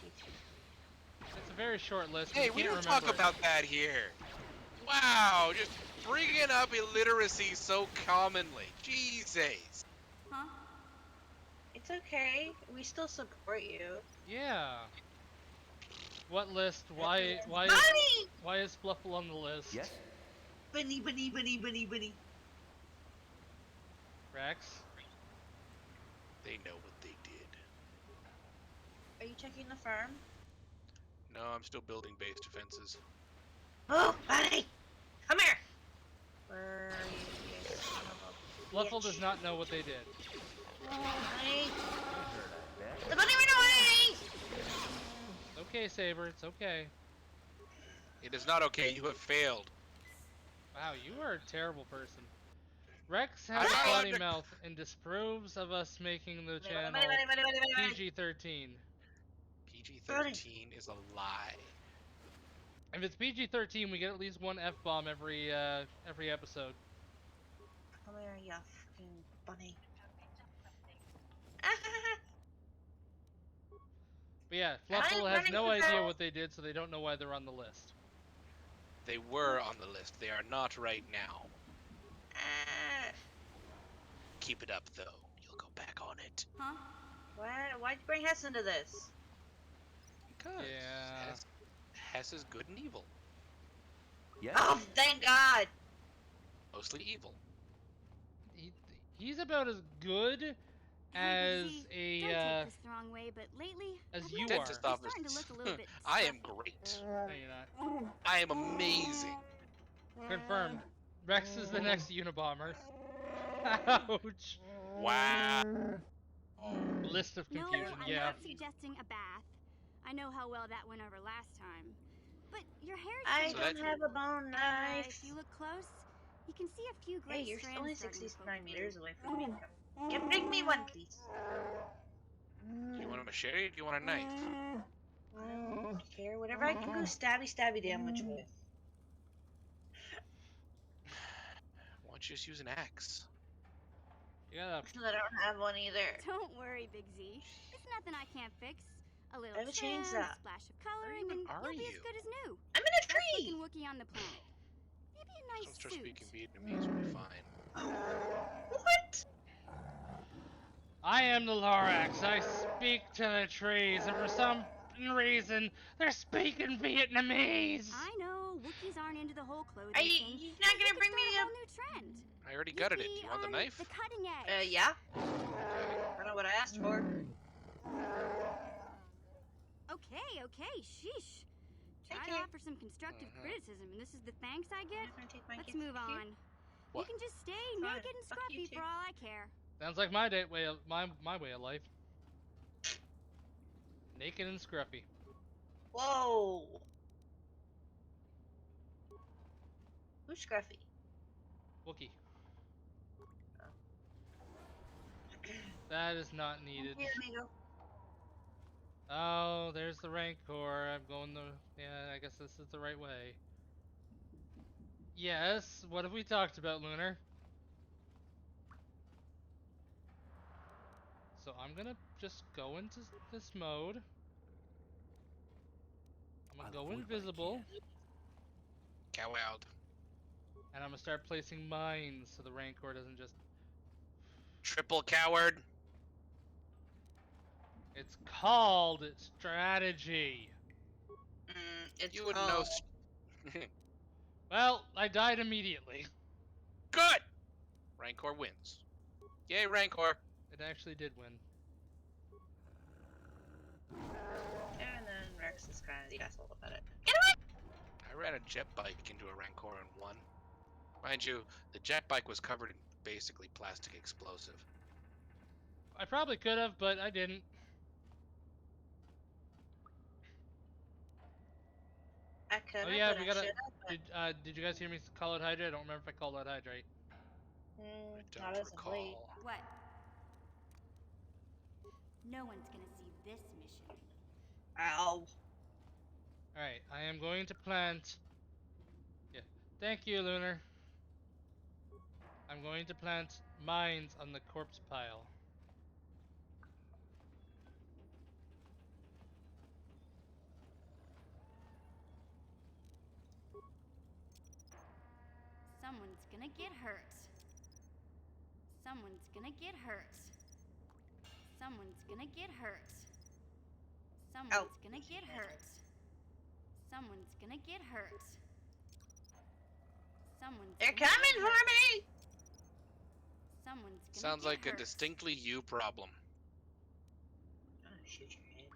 It's a very short list. Hey, you we can't don't talk remember it. about that here. Wow, just bringing up illiteracy so commonly. Jesus. Huh? It's okay. We still support you. Yeah. What list? Why Bunny! is Fluffle on the list? Yes? Bunny, bunny, bunny, bunny, bunny. Rex. They know what they did. Are you checking the farm? No, I'm still building base defenses. Oh, bunny! Come here! Where are you, you son of a Fluffle bitch? does not know what they did. Oh, bunny! I bet. The bunny ran away! It's okay, Saber. It's okay. It is not okay. You have failed. Wow, you are a terrible person. Rex has I'm a not allowed potty to- mouth and disapproves of us making the channel Bunny, bunny, bunny, bunny, bunny, bunny. PG-13. PG-13 is a lie. If it's PG-13, we get at least one F-bomb every episode. Come here, you fucking bunny. But yeah, I'm Fluffle has running no for idea help. what they did, so they don't know why they're on the list. They were on the list. They are not right now. Keep it up, though. You'll go back on it. Huh? Why'd you bring Hess into this? Because Yeah. Hess is good and evil. Yes? Oh, thank God! Mostly evil. He's about as good as Hey, Big Z, don't a take this the wrong way, but lately, as I've you noticed are. Dentist you're office. starting to look a little bit I am scruffy. great. No, you're not. I am amazing. Confirmed. Rex is the next Unabomber. Ouch. Wow. List of No, confusion. I'm Yeah. not suggesting a bath. I know how well that went over last time. But your hair's I So don't that- have a bone knife. If you look close, you can see a few gray Hey, you're strands only starting to 69 poke meters through. away from me. Come, bring me one, please. Do you want a machete or do you want a knife? I don't care. Whatever I can go stabby damage with. Why don't you just use an axe? You gotta. I don't have one either. Don't worry, Big Z. It's nothing I can't fix. A little I have a trim, chainsaw. a splash of coloring, even and are you'll be as you? good as new. I'm in a Best tree! looking Wookiee on the planet. Maybe a nice Don't start suit. speaking Vietnamese, we'll be fine. What? I am the Lorax. I speak to the trees, and for some reason, they're speaking Vietnamese. I know Wookiees aren't into the whole clothing Are you thing. not but we gonna could bring me start a up? whole new trend. I already You'd gutted it. be Do you want the on knife? The cutting edge. Yeah. Okay. I don't know what I asked for. Okay, sheesh. Try Okay. to offer some constructive criticism, and this is the thanks I get? I'm gonna take my Let's gift move here. on. What? You can just stay Fine. naked and Fuck you scruffy too. for all I care. Sounds like my way of life. Naked and scruffy. Whoa. Who's Scruffy? Wookie. That is not needed. Here, amigo. Oh, there's the Rancor. I'm going the. Yeah, I guess this is the right way. Yes, what have we talked about, Lunar? So I'm gonna just go into this mode. I'm gonna I'll go avoid what I invisible, Cow out. and I'm gonna start placing mines so the Rancor doesn't just. Triple coward. It's called strategy. It's You wouldn't know. called- Well, I died immediately. Good! Rancor wins. Yay, Rancor. It actually did win. And then Rex is kind of the asshole about it. Get away! I ran a jet bike into a Rancor and won. Mind you, the jet bike was covered in basically plastic explosive. I probably could have, but I didn't. I could have, Oh yeah, but we I gotta. should have. Did you guys hear me call out Hydra? I don't remember if I called out Hydra. Right? I Not don't as of late. recall. What? No one's gonna see this mission. Ow. Alright, I am going to plant. Yeah. Thank you, Lunar. I'm going to plant mines on the corpse pile. Someone's gonna get hurt. Someone's gonna get hurt. Someone's gonna get hurt. Someone's gonna get hurt. Someone's gonna get hurt. Someone's They're gonna coming get for hurt. me! Someone's gonna Sounds get like a hurt. distinctly you problem. I'm gonna shoot your head.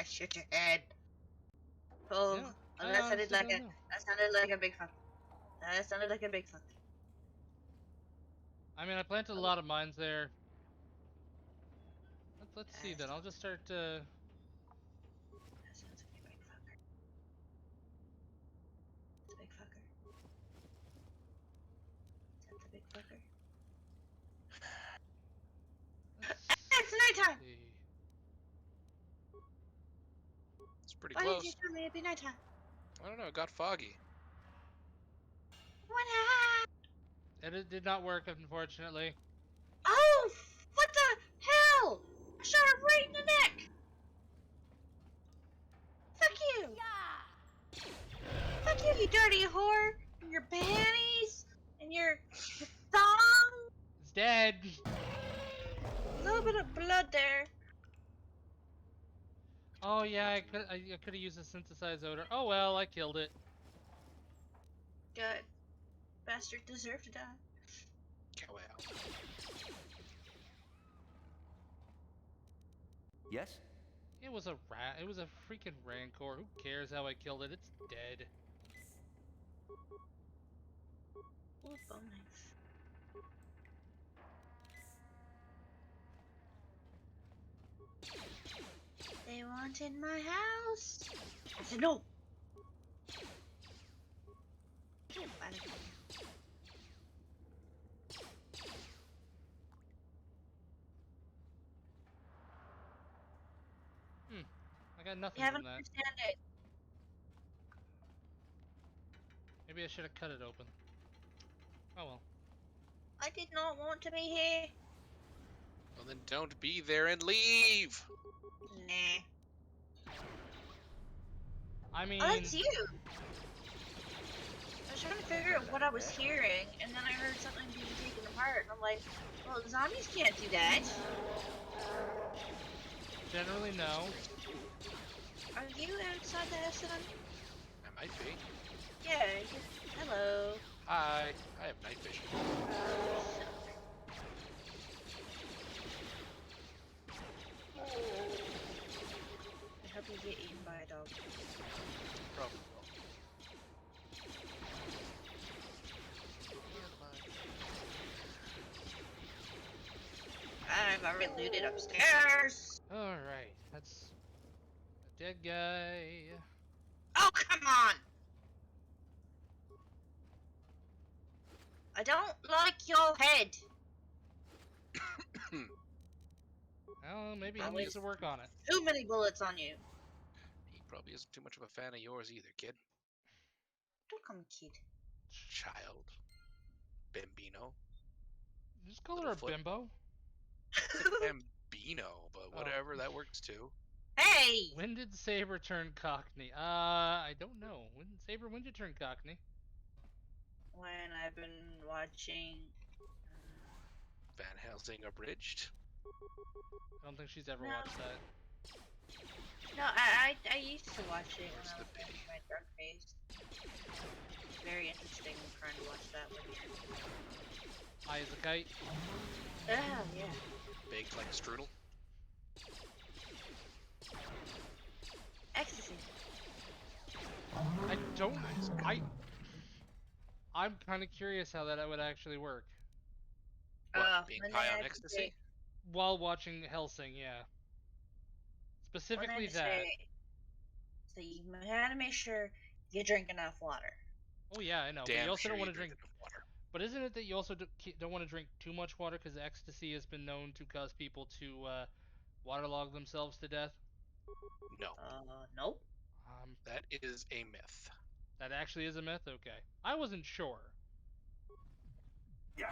Shoot your head. Oh, Yeah, I that sounded honestly like don't a know. that sounded like a big fuck. That sounded like a big fuck. I mean, I planted a lot of mines there. Let's see then. I'll just start. That sounds like a big fucker. It's a big fucker. Is that the big fucker? It's nighttime! See. It's pretty Why close. did you tell me it'd be nighttime? I don't know, it got foggy. What happened? It did not work, unfortunately. Oh, what the hell? I shot her right in the neck! Fuck you! Yeah. Fuck you, you dirty whore! And your panties! And your thong! It's dead. A little bit of blood there. Oh yeah, I could have used a synthesized odor. Oh well, I killed it. Good. Bastard deserved to die. Cow out. Yes? It was a rat. It was a freaking rancor. Who cares how I killed it? It's dead. Ooh, bone knife. They wanted my house. I said no. Get out of here. I got nothing You haven't from that. understand it. Maybe I should have cut it open. Oh well. I did not want to be here. Well, then don't be there and leave. Nah. I mean, Oh, that's you. I was trying to figure out what I was hearing, and then I heard something being taken apart, and I'm like, well, zombies can't do that. generally no. Are you outside the house that I'm in? I might be. Yeah. Hello. Hi. I have night vision. I hope you get eaten by a dog. Probably will. I've already looted upstairs. Alright, that's a dead guy. Oh, come on! I don't like your head. Well, maybe he Always. needs to work on it. Too many bullets on you. He probably isn't too much of a fan of yours either, kid. Don't call me kid. Child. Bambino. Just call her Little a foot. bimbo. Bambino, but whatever, that works too. Hey! When did Saber turn Cockney? I don't know. Saber, when did you turn Cockney? When I've been watching... Van Helsing abridged. I don't think she's ever No. watched that. No, I used to watch it when Where's I the was in pity? my drug phase. It's very interesting trying to watch that with you. Eye as a kite. Oh, yeah. Baked like strudel. Ecstasy. I don't. I'm kind of curious how that would actually work. What, being when high they on had to ecstasy? say- While watching Helsing, yeah. when they Specifically had to that. say- So you had to make sure you drink enough water. Oh yeah, I know. But Damn you also sure don't want you to drink. enough water. But isn't it that you also don't want to drink too much water because ecstasy has been known to cause people to waterlog themselves to death? No, Nope. that is a myth. That actually is a myth? Okay. I wasn't sure.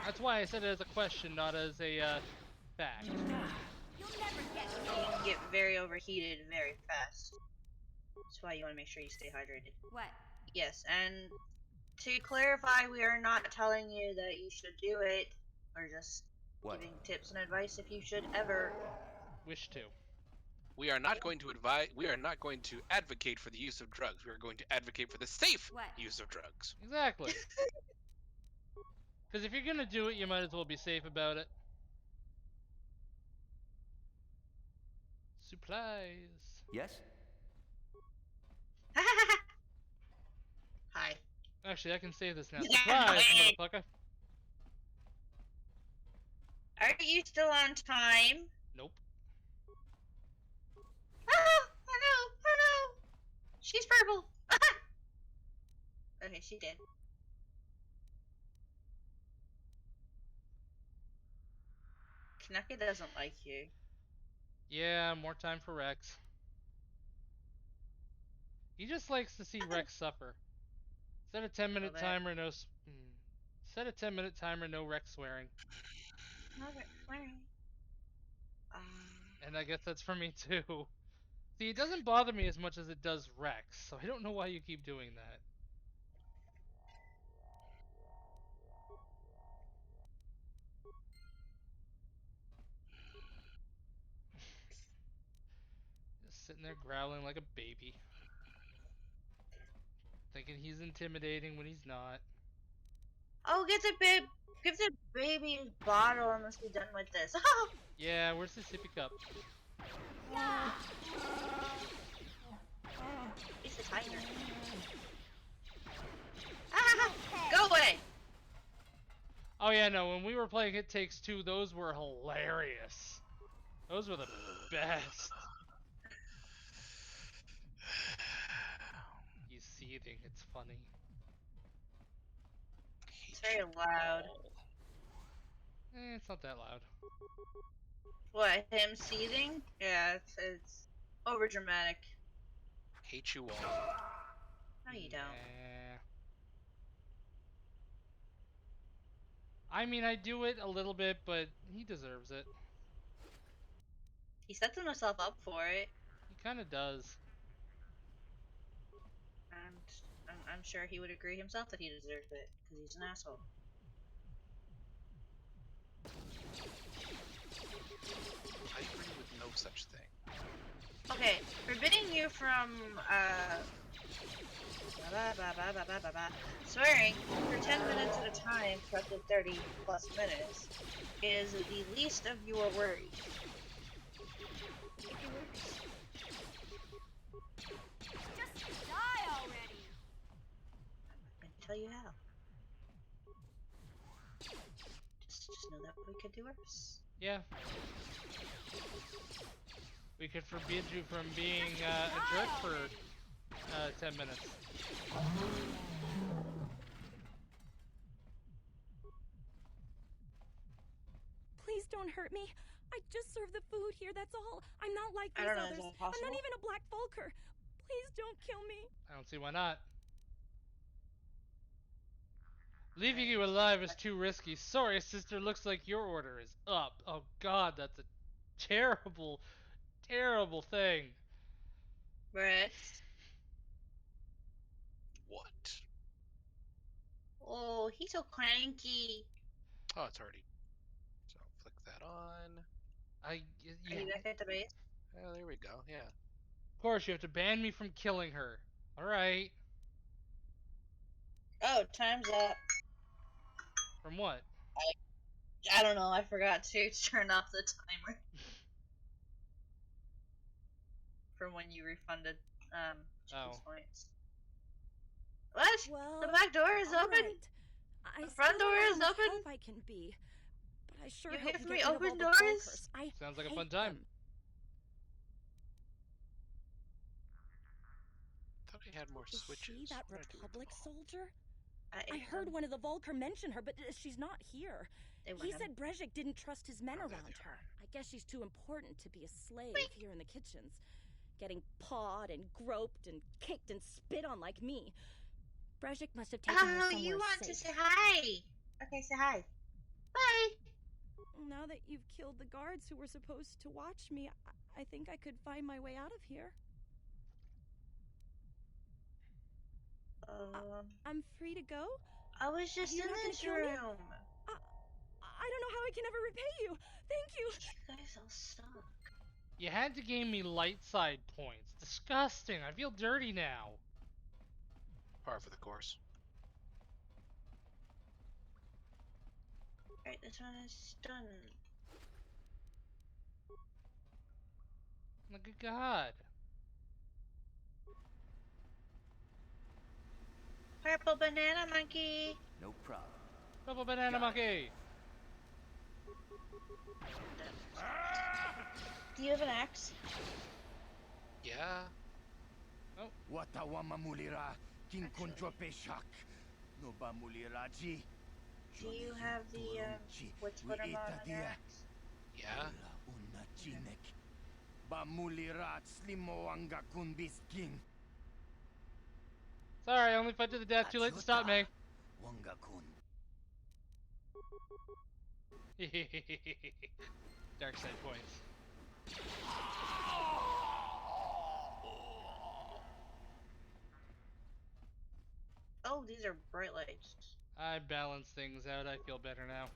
That's why I said it as a question, not as a fact. You'll never get me. You can get very overheated very fast. That's why you want to make sure you stay hydrated. What? Yes, and to clarify, we are not telling you that you should do it. We're just What? giving tips and advice if you should ever. Wish to. We are not going to advise. We are not going to advocate for the use of drugs. We are going to advocate for the safe What? use of drugs. Exactly. Because if you're gonna do it, you might as well be safe about it. Supplies. Yes? Hi. Actually, I can save this now. Yeah, Supplies, wait. motherfucker. Are you still on time? Nope. Oh no! Oh no! She's purple. Okay, she did. Kanaka doesn't like you. Yeah, more time for Rex. He just likes to see Rex suffer. Set a 10-minute that- timer, Set a 10-minute timer, no Rex swearing. Okay, alright. And I guess that's for me too. See, it doesn't bother me as much as it does Rex, so I don't know why you keep doing that. Just sitting there growling like a baby. Thinking he's intimidating when he's not. Oh, give the baby a bottle and let's be done with this. Yeah, where's the sippy cup? He's a tiger. Ah! Go away! Oh yeah, no, when we were playing It Takes Two, those were hilarious. Those were the best. He's seething, it's funny. It's very loud. It's not that loud. What, him seething? Yeah, it's over dramatic. Hate you all. No, you don't. Yeah. I mean, I do it a little bit, but he deserves it. He sets himself up for it, He kind of does. and I'm sure he would agree himself that he deserves it, because he's an asshole. I agree with no such thing. Okay, forbidding you from, swearing for 10 minutes at a time for up to 30 plus minutes is the least of your worries. Just die already. I can tell you how. Just know that we could do worse. Yeah. We could forbid you from being a jerk for 10 minutes. Please don't hurt me. I just serve the food here, that's all. I'm not like I these don't know, others. is that I'm possible? not even a Black Vulker. Please don't kill me. I don't see why not. Leaving you alive is too risky. Sorry, sister, looks like your order is up. Oh god, that's a terrible, terrible thing. Brett. What? Oh, he's so cranky. Oh, it's already. So flick that on. Are you back at the base? Oh, there we go. Yeah. Of course, you have to ban me from killing her. Alright. Oh, time's up. From what? I don't know, I forgot to turn off the timer. From when you refunded, Chicken's points. What? Well, The back door is all open? right. I The front still door don't is know how much open? help I can be, but I sure You hope give we me get rid of open all the doors? Vulkers. I Sounds like a hate fun time. them. Thought I had more Is switches. she that What did I do with Republic them all? soldier? I heard one of the Vulkar mention her, but she's not here. He said Brezhik didn't trust his men Oh, there around they her. I guess she's too important to be a slave Wait. here in the kitchens. Getting pawed and groped and kicked and spit on like me. Brezhik must have taken her Oh, somewhere you want safe. to say hi? Okay, say hi. Bye. Now that you've killed the guards who were supposed to watch me, I think I could find my way out of here. I'm free to go? I was just You're in not gonna this kill me? room. I don't know how I can ever repay you. Thank you. You guys all suck. You had to give me light side points. Disgusting. I feel dirty now. Par for the course. Alright, this one is done. My good god. Purple banana monkey. No problem. Purple banana monkey. Do you have an axe? Yeah. Watawa mamulira, king kontro peshak. No ba muliraji. Do you have the, what's what on your axe? Yeah. Una chinek. Ba mulirat slimo anga kunbis king. Sorry, I only fight to the death. Too late to stop me. Wanga kun. Dark side points. Oh, these are bright lights. I balance things out. I feel better now.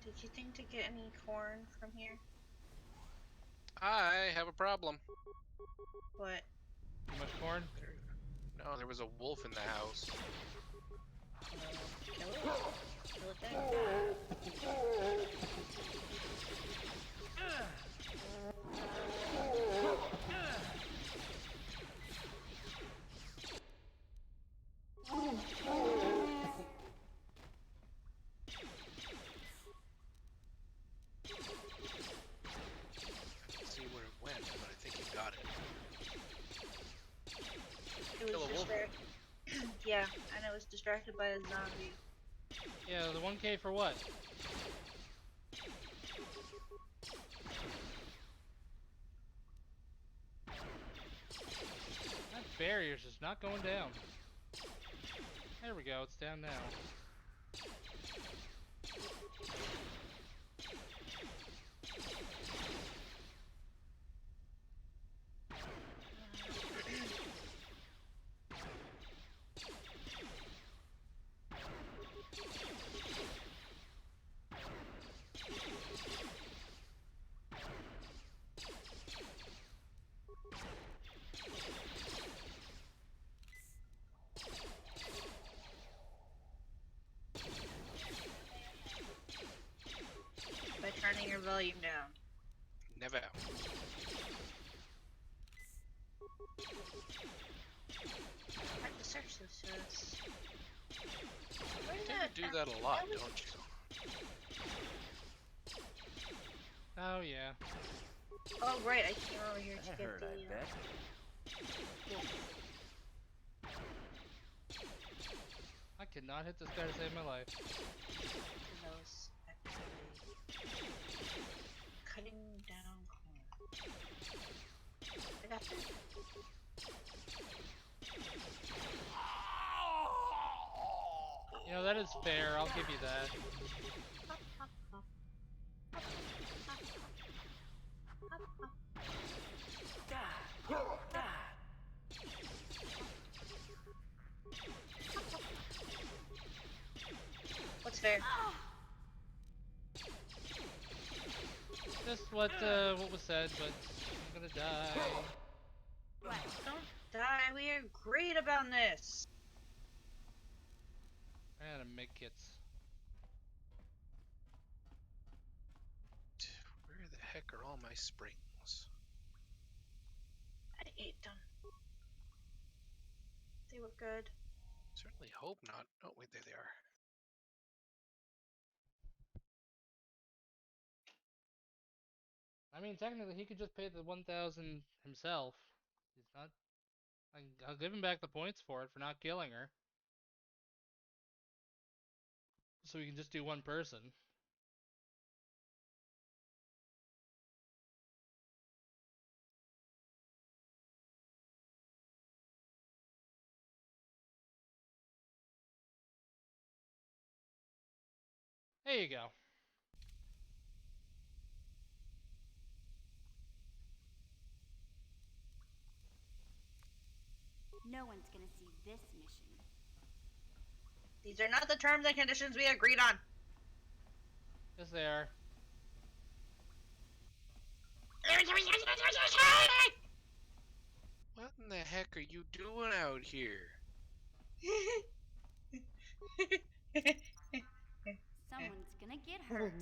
Did you think to get any corn from here? I have a problem. What? Too much corn? No, there was a wolf in the house. Kill it? Kill it then? See where it went, but I think you got it. It Kill was a wolf. yeah, and it was distracted by a zombie. Yeah, the 1K for what? That barrier's just not going down. There we go, it's down now. By turning your volume down. Never. I have to search this first. Where You did tend to do that a lot, don't you? Oh yeah. Oh right, I came over here to That get hurt, the. I bet. I could not hit this guy to save my life. Those activity. Cutting down corn. I got this. You know, that is fair, I'll give you that. What's fair? Just what was said, but I'm gonna die. Don't die. We are great about this. And a make kits. Where the heck are all my springs? I ate them. They were good. Certainly hope not. Oh, wait, there they are. I mean, technically, he could just pay the 1,000 himself. He's not. I'll give him back the points for it for not killing her. So we can just do one person. There you go. No one's gonna see this mission. These are not the terms and conditions we agreed on. Yes, they are. What in the heck are you doing out here? Someone's gonna get hurt.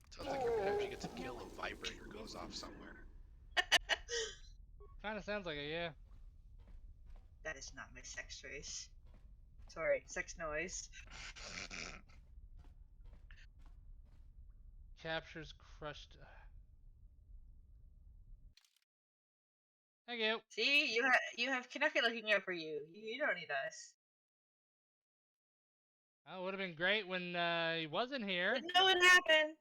Sounds like every time she gets a kill, a vibrator goes off somewhere. Kinda sounds like it, yeah. That is not my sex face. Sorry, sex noise. Captures crushed. Thank you. See, you have Kaneki looking out for you. You don't need us. Oh, it would have been great when he wasn't here. Didn't know what happened.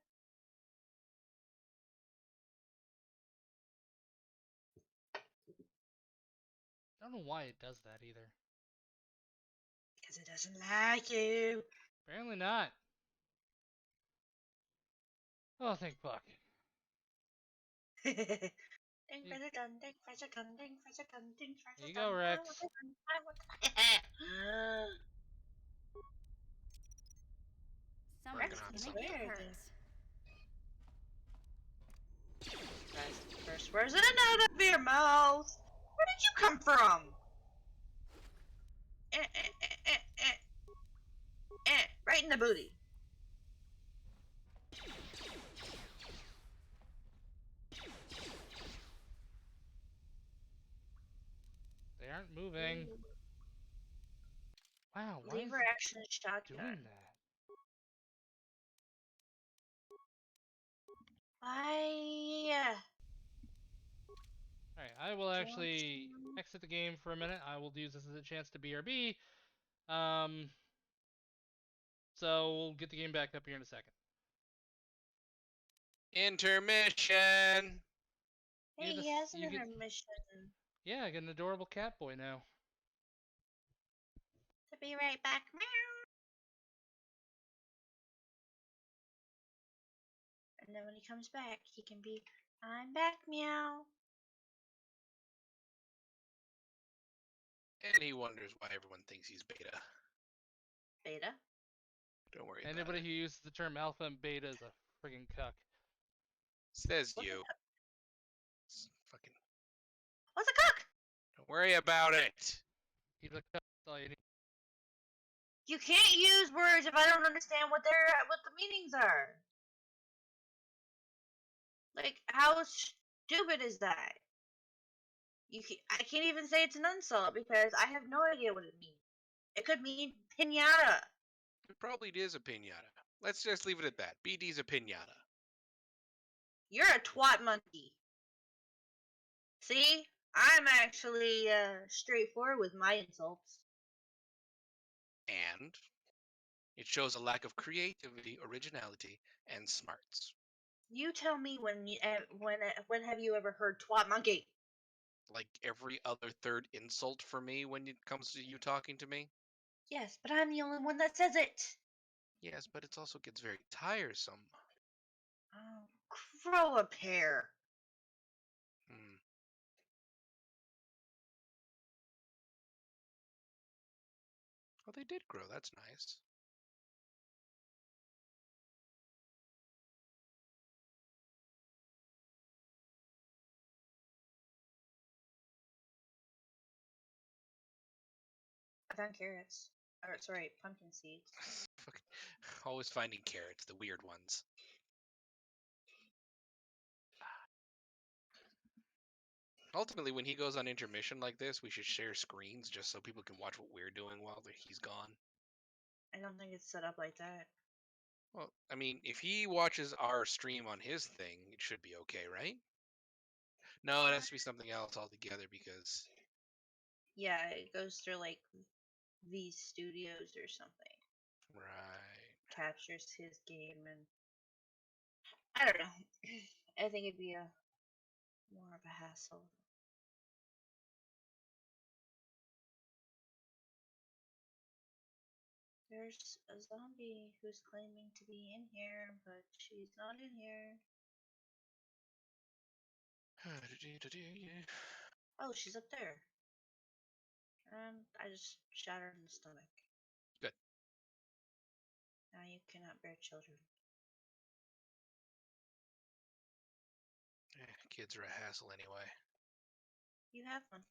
Don't know why it does that either. Because it doesn't like you. Apparently not. Oh, thank fuck. Ding for the gun, ding for the gun, ding for the gun, ding for the Here you gun. go, Rex. Someone's Working on gonna something. get hurt. That's the first words in and out of your mouth. Where did you come from? Right in the booty. They aren't moving. Wow, why is Lever it action shotgun. doing that? Alright, I will actually exit the game for a minute. I will use this as a chance to BRB. So we'll get the game back up here in a second. Intermission. Hey, he has an intermission. Yeah, I get an adorable cat boy now. To be right back, meow. And then when he comes back, he can be, I'm back, meow. And he wonders why everyone thinks he's beta. Beta? Don't worry about Anybody it. who uses the term alpha and beta is a friggin' cuck. Says What's you. Fucking. What's a cock? Don't worry about it. He's a cuck. That's all you need. You can't use words if I don't understand what the meanings are. Like, how stupid is that? I can't even say it's an insult because I have no idea what it means. It could mean pinata. It probably is a pinata. Let's just leave it at that. BD's a pinata. You're a twat monkey. See? I'm actually straightforward with my insults. And it shows a lack of creativity, originality, and smarts. You tell me when have you ever heard twat monkey? Like every other third insult for me when it comes to you talking to me? Yes, but I'm the only one that says it. Yes, but it also gets very tiresome. Oh, grow a pair. Well, they did grow. That's nice. I found carrots. Or, sorry, pumpkin seeds. Always finding carrots, the weird ones. Ultimately, when he goes on intermission like this, we should share screens just so people can watch what we're doing while he's gone. I don't think it's set up like that. Well, I mean, if he watches our stream on his thing, it should be okay, right? No, it has to be something else altogether because... Yeah, it goes through, like, these studios or something. Right. Captures his game and... I don't know. I think it'd be more of a hassle. There's a zombie who's claiming to be in here, but she's not in here. Oh, she's up there. And I just shot her in the stomach. Good. Now you cannot bear children. Kids are a hassle anyway. You have one.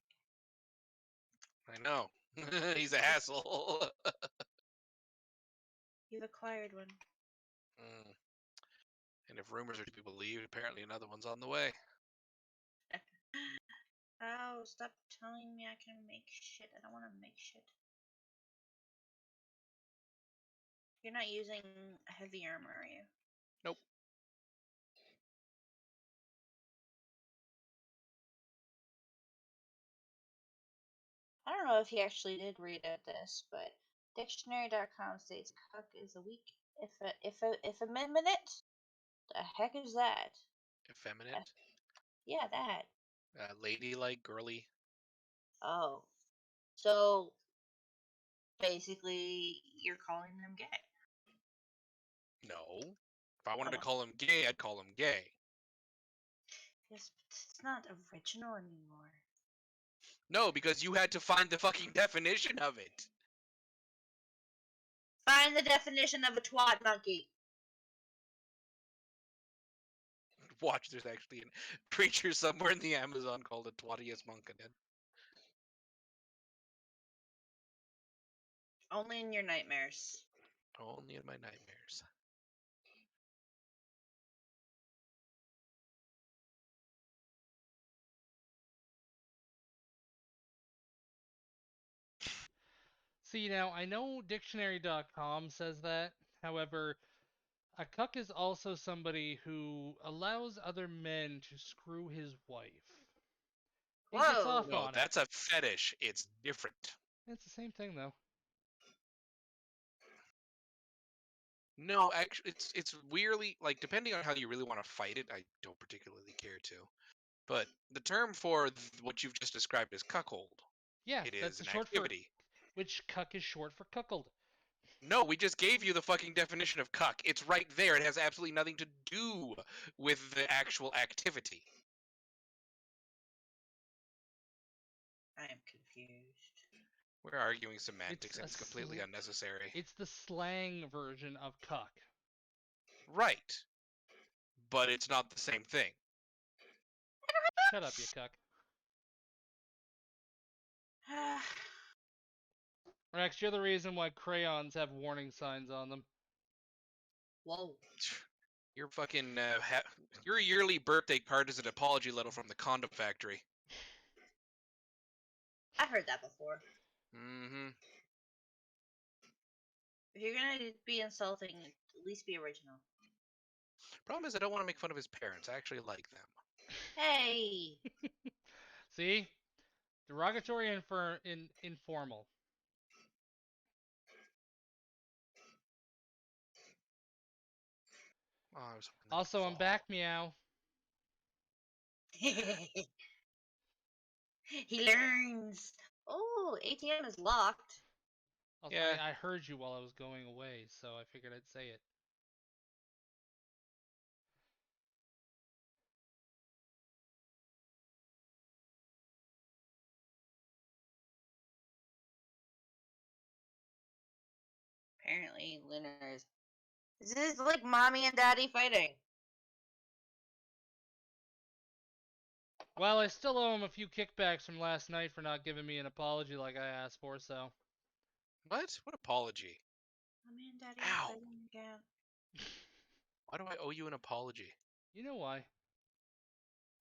I know. He's a hassle. You've acquired one. And if rumors are to be believed, apparently another one's on the way. Oh, stop telling me I can make shit. I don't want to make shit. You're not using heavy armor, are you? Nope. I don't know if he actually did read at this, but dictionary.com states cuck is a weak effeminate. The heck is that? Effeminate? Yeah, that. Ladylike, girly. Oh. So, basically, you're calling them gay. No. If I wanted to call him gay, I'd call him gay. Yes, but it's not original anymore. No, because you had to find the fucking definition of it. Find the definition of a twat monkey. Watch, there's actually a creature somewhere in the Amazon called a Twatius monkaden. Only in your nightmares. Only in my nightmares. See, now, I know dictionary.com says that. However, a cuck is also somebody who allows other men to screw his wife. He gets Whoa. off No, on it. that's a fetish. It's different. It's the same thing, though. No, actually, it's weirdly like depending on how you really want to fight it. I don't particularly care to, but the term for what you've just described is cuckold. Yeah, It that's is the an short for... activity. Which cuck is short for cuckold. No, we just gave you the fucking definition of cuck. It's right there. It has absolutely nothing to do with the actual activity. I am confused. We're arguing semantics, and a it's completely unnecessary. It's the slang version of cuck. Right. But it's not the same thing. Shut up, you cuck. Rex, you're the reason why crayons have warning signs on them. Whoa. Your fucking your yearly birthday card is an apology letter from the condom factory. I've heard that before. Mm-hmm. If you're gonna be insulting, at least be original. Problem is, I don't want to make fun of his parents. I actually like them. Hey. See? Derogatory and informal. Oh, I was hoping that Also, would I'm fall. back, meow. He learns. Oh, ATM is locked. Also, Yeah. I heard you while I was going away, so I figured I'd say it. Apparently, Lunar is. This is like mommy and daddy fighting. Well, I still owe him a few kickbacks from last night for not giving me an apology like I asked for, so... What? What apology? Mommy and daddy Ow. are fighting again. Why do I owe you an apology? You know why.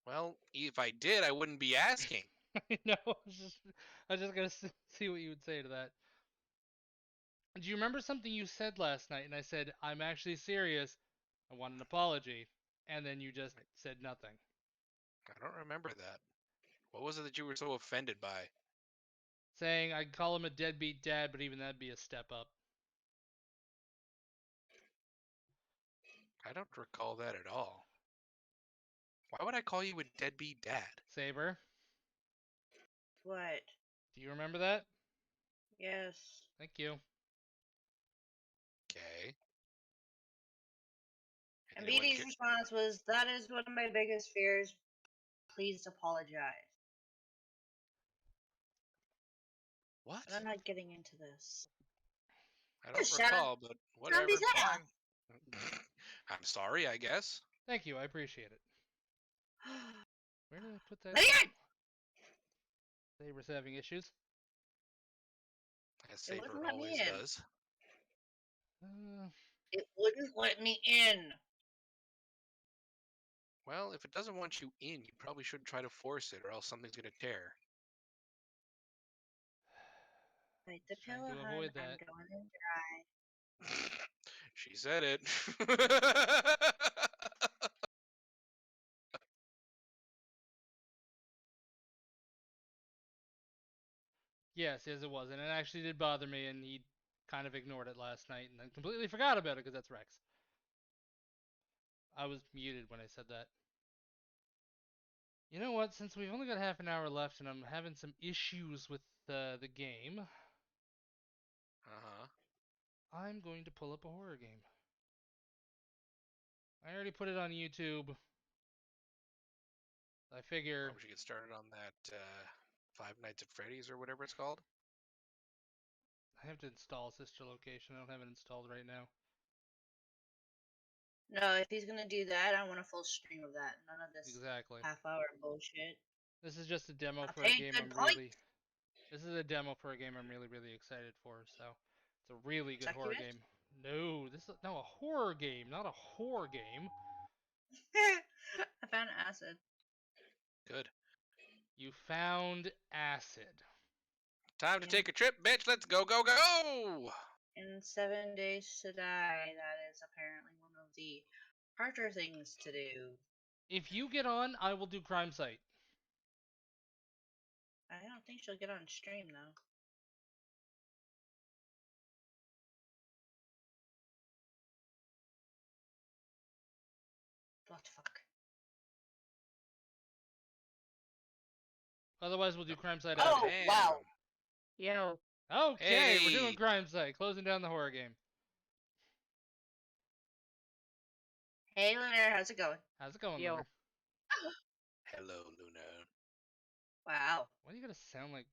Well, if I did, I wouldn't be asking. No, I was just gonna see what you would say to that. Do you remember something you said last night? And I said, I'm actually serious. I want an apology. And then you just said nothing. I don't remember that. What was it that you were so offended by? Saying I'd call him a deadbeat dad, but even that'd be a step up. I don't recall that at all. Why would I call you a deadbeat dad? Saber, What? do you remember that? Yes. Thank you. Okay. And you know what, BD's response was, "That is one of my biggest fears. Please apologize." What? But I'm not getting into this. I don't Shut up. recall, but whatever. Zombies It's out. fine. I'm sorry, I guess. Thank you, I appreciate it. Where did I put that? Let it in! Saber's having issues. As It Saber wouldn't let me always in. does. It wouldn't let me in. Well, if it doesn't want you in, you probably shouldn't try to force it, or else something's gonna tear. Bite the Trying pillow, to hun. avoid I'm that. going in dry. She said it. Yes, it was. And it actually did bother me, and he kind of ignored it last night and then completely forgot about it because that's Rex. I was muted when I said that. You know what? Since we've only got half an hour left and I'm having some issues with the game, Uh-huh. I'm going to pull up a horror game. I already put it on YouTube. I figure... We should get started on that Five Nights at Freddy's or whatever it's called. I have to install Sister Location. I don't have it installed right now. No, if he's gonna do that, I want a full stream of that. None of this Exactly. half-hour bullshit. This is just a demo I'll for a take game good I'm point. really... This is a demo for a game I'm really, really excited for, so... It's a really good horror Succubus? game. No, this is no a horror game, not a horror game. I found acid. Good. You found acid. Time to take a trip, bitch. Let's go, go, go! In 7 Days to Die, that is apparently one of the harder things to do. If you get on, I will do Crime Site. I don't think she'll get on stream though. What the fuck? Otherwise, we'll do Crime Site. Oh, after. Damn. wow. Yo. Okay, we're doing Hey. Crime Site, closing down the horror game. Hey Lunar, how's it going? How's it going, Yo. Lunar? Hello, Luna. Wow. Why do you gotta sound like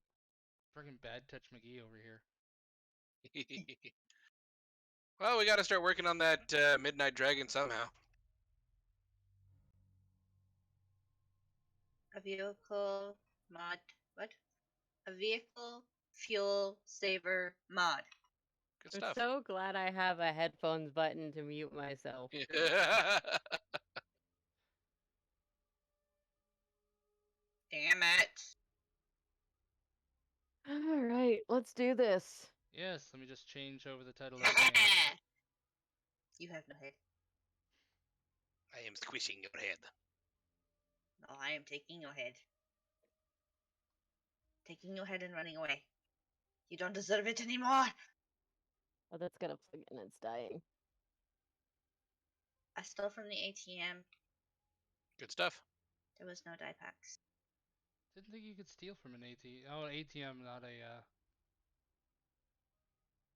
friggin' Bad Touch McGee over here? Well, we gotta start working on that Midnight Dragon somehow. A vehicle mod. What? A vehicle fuel saver mod. Good I'm stuff. so glad I have a headphones button to mute myself. Damn it. All right, let's do this. Yes, let me just change over the title of the game. You have no head. I am squishing your head. No, I am taking your head. Taking your head and running away. You don't deserve it anymore. Oh, that's gonna plug in. It's dying. I stole from the ATM. Good stuff. There was no die packs. Didn't think you could steal from an ATM. Oh, an ATM, not a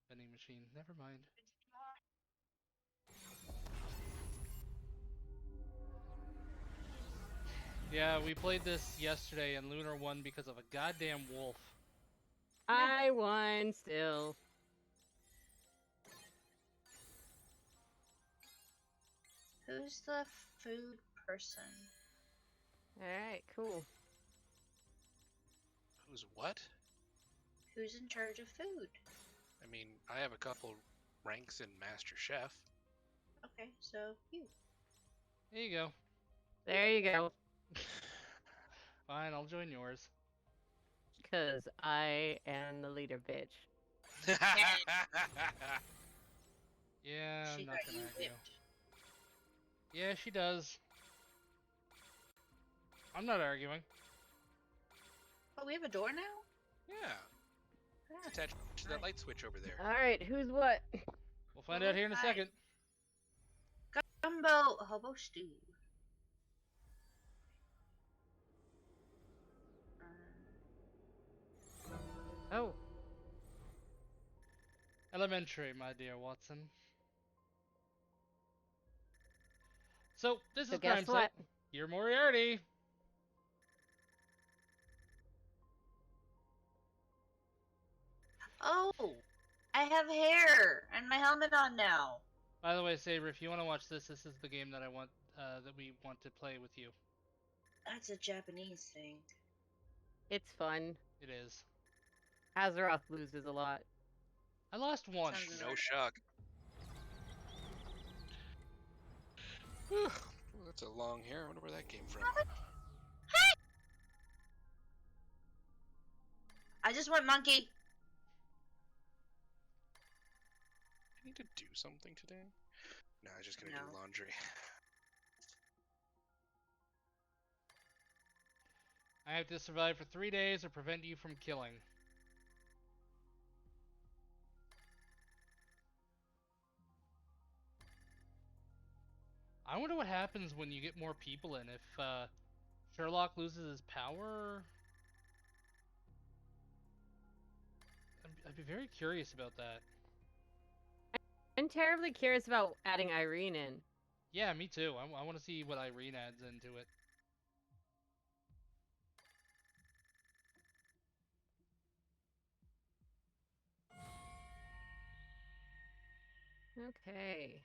vending machine. Never mind. Yeah, we played this yesterday and Lunar won because of a goddamn wolf. I won still. Who's the food person? All right, cool. Who's what? Who's in charge of food? I mean, I have a couple ranks in Master Chef. Okay, so you. There you go. There you go. Fine, I'll join yours. Cause I am the leader, bitch. Yeah, She I'm not got gonna you argue. whipped. Yeah, she does. I'm not arguing. Oh, we have a door now? Yeah. Ah, Attached to that light switch over there. All right, who's what? We'll find out here in a Hi. second. Gumbo hobo stew. Oh, Elementary, my dear Watson. So, this so is Crime guess what? Site. You're Moriarty. Oh, I have hair and my helmet on now. By the way, Saber, if you want to watch this, this is the game that I want, that we want to play with you. That's a Japanese thing. It's fun. It is. Azeroth loses a lot. I lost one. Sounds No shock. Whew. Well, that's a long hair. I wonder where that came from. I just went monkey. I need to do something today? No, I'm just gonna No. do laundry. I have to survive for 3 days or prevent you from killing. I wonder what happens when you get more people in. If Sherlock loses his power, I'd be very curious about that. I'm terribly curious about adding Irene in. Yeah, me too. I want to see what Irene adds into it. Okay.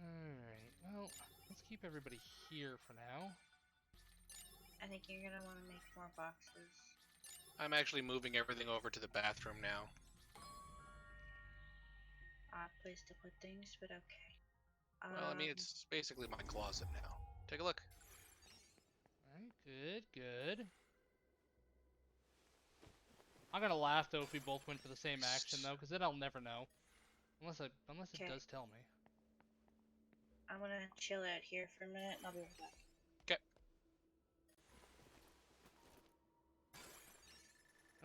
Alright, well, let's keep everybody here for now. I think you're gonna want to make more boxes. I'm actually moving everything over to the bathroom now. odd place to put things, but okay. Well, I mean, it's basically my closet now. Take a look. Alright, good, good. I'm gonna laugh though if we both went for the same action though, because then I'll never know. Unless it Okay. does tell me. I'm gonna chill out here for a minute and I'll be right back. Okay.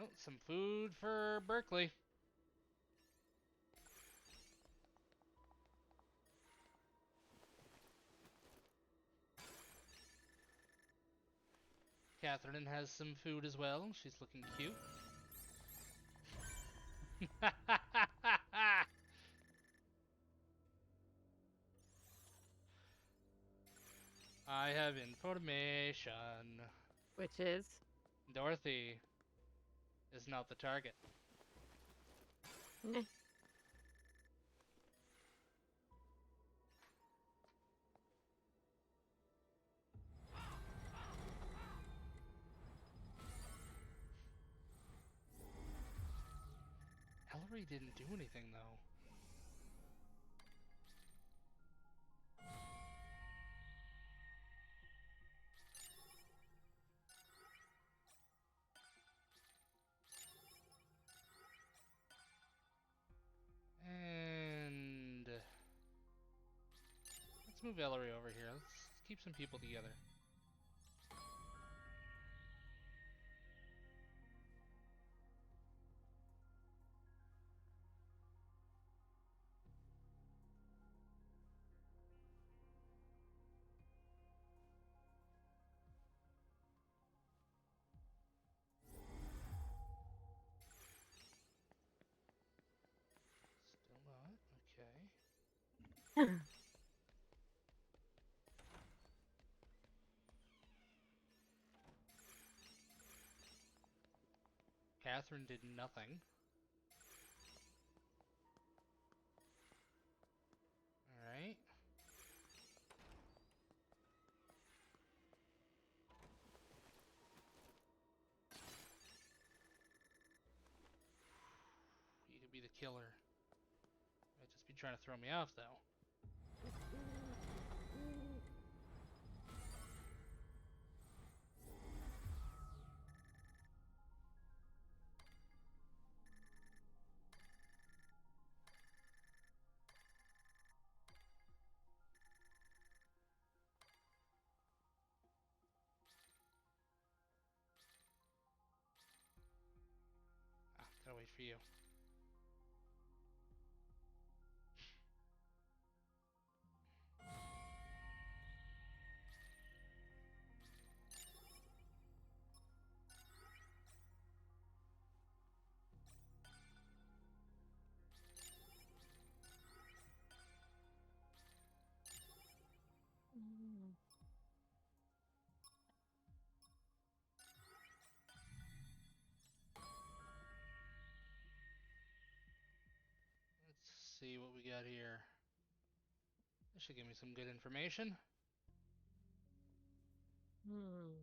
Oh, some food for Berkeley. Catherine has some food as well. She's looking cute. I have information. Which is? Dorothy is not the target. Meh. Ellery didn't do anything though. And let's move Ellery over here. Let's keep some people together. Still not. Okay. Catherine did nothing. Alright. You could be the killer. Might just be trying to throw me off though. Ah, gotta wait for you. Let's see what we got here. This should give me some good information. Hmm.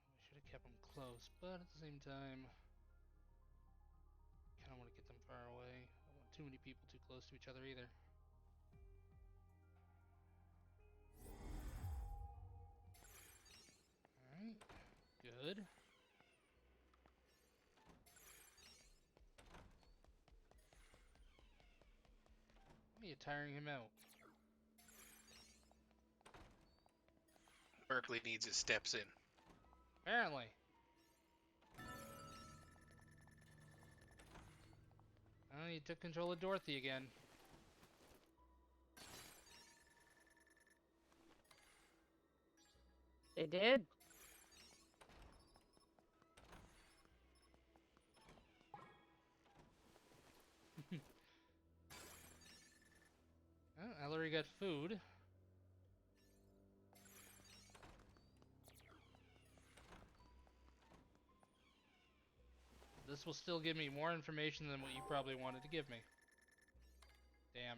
We should have kept them close, but at the same time, kind of want to get them far away. I don't want too many people too close to each other either. Alright, good. Why are you tiring him out? Berkeley needs his steps in. Apparently. Oh, he took control of Dorothy again. They did. Oh, Ellery got food. This will still give me more information than what you probably wanted to give me. Damn.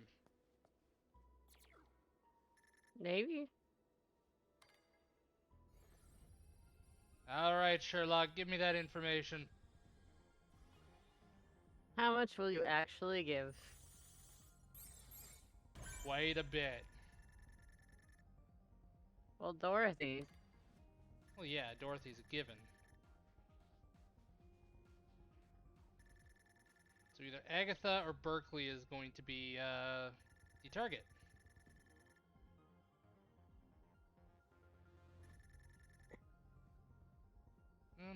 Maybe. All right, Sherlock, give me that information. How much will you actually give? Wait a bit. Well, Dorothy. Well, yeah, Dorothy's a given. So either Agatha or Berkeley is going to be the target.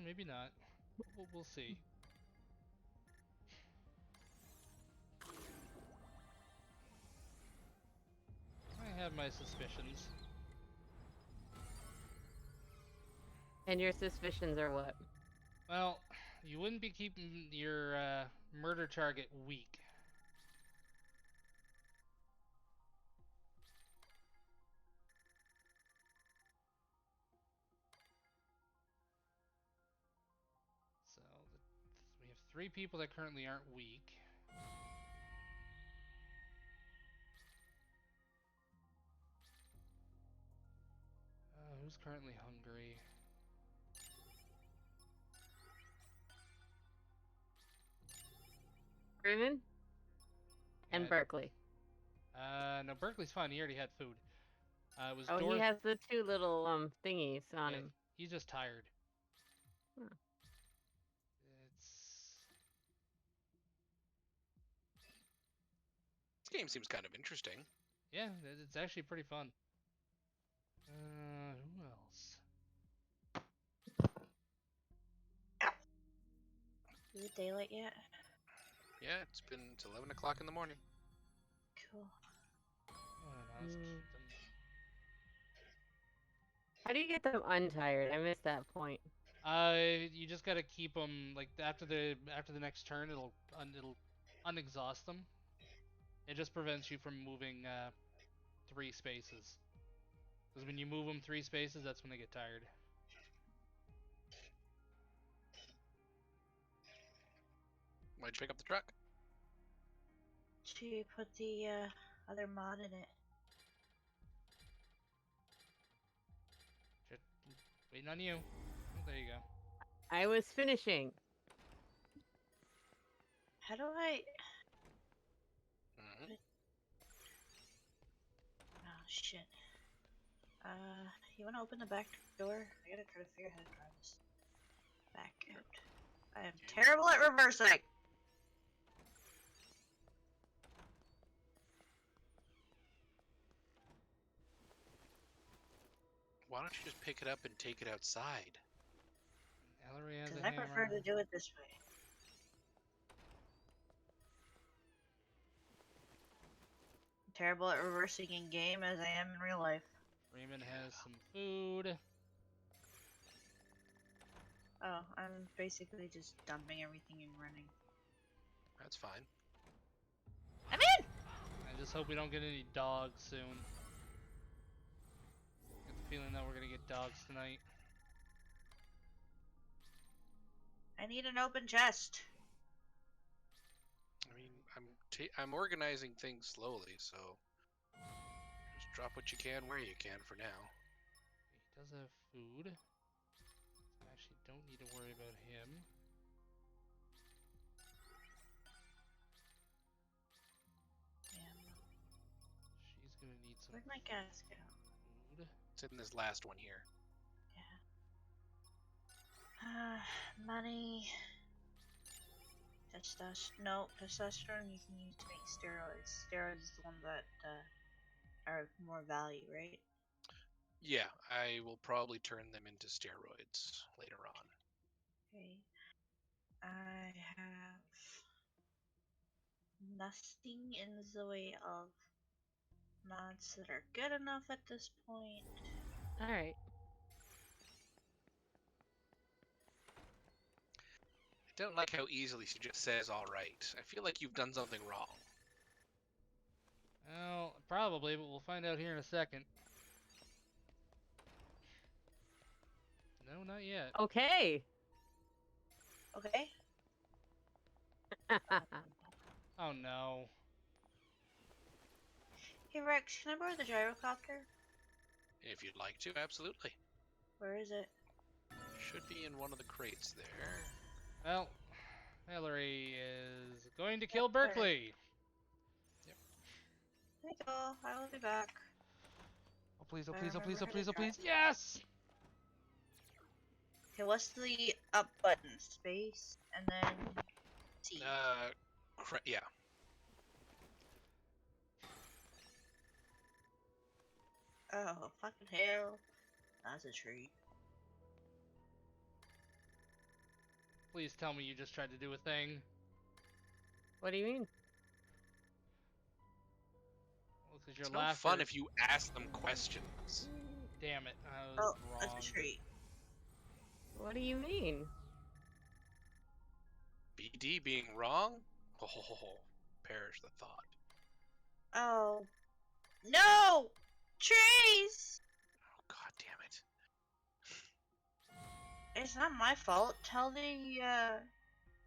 Maybe not. We'll see. I have my suspicions. And your suspicions are what? Well, you wouldn't be keeping your murder target weak. So we have 3 people that currently aren't weak. Who's currently hungry? Freeman? And Berkeley. No, Berkeley's fine. He already had food. It was he has the 2 little thingies on him. He's just tired. Huh. This game seems kind of interesting. Yeah, it's actually pretty fun. Who else? Is it daylight yet? Yeah, it's 11 o'clock in the morning. Cool. How do you get them untired? I missed that point. You just gotta keep them like after the next turn. It'll unexhaust them. It just prevents you from moving 3 spaces. Because when you move them 3 spaces, that's when they get tired. Why'd you pick up the truck? To put the other mod in it. Just waiting on you. Oh, there you go. I was finishing. How do I... Oh, shit. You wanna open the back door? I gotta try to figure out how to drive this. Back out. I am terrible at reversing! Why don't you just pick it up and take it outside? Ellery has Because a I prefer hammer. to do it this way. I'm terrible at reversing in game as I am in real life. Freeman has some food. Oh, I'm basically just dumping everything and running. That's fine. I'm in! I just hope we don't get any dogs soon. Get the feeling that we're gonna get dogs tonight. I need an open chest. I mean, I'm organizing things slowly, so just drop what you can where you can for now. He does have food. So I actually don't need to worry about him. She's gonna need some Where'd my gas go? food. It's in this last one here. Money. No, testosterone you can use to make steroids. Steroids is the one that are more value, right? Yeah, I will probably turn them into steroids later on. Okay. I have nothing in the way of mods that are good enough at this point. Alright. I don't like how easily she just says alright. I feel like you've done something wrong. Well, probably, but we'll find out here in a second. No, not yet. Okay. Okay. Oh no. Hey Rex, can I borrow the gyrocopter? If you'd like to, absolutely. Where is it? Should be in one of the crates there. Well, Ellery is going to kill Berkeley. There you go. I will be back. Oh please, oh I please, oh please, oh remember please, how oh to please. Yes! Okay, what's the up button? Space, and then T. Yeah. Oh, fucking hell. That's a tree. Please tell me you just tried to do a thing. What do you mean? Well, 'cause your It's no laughter... fun if you ask them questions. Damn it, I was Oh, wrong. that's a tree. What do you mean? BD being wrong? Oh, perish the thought. Oh. No! Trees! Oh, god damn it. It's not my fault. Tell the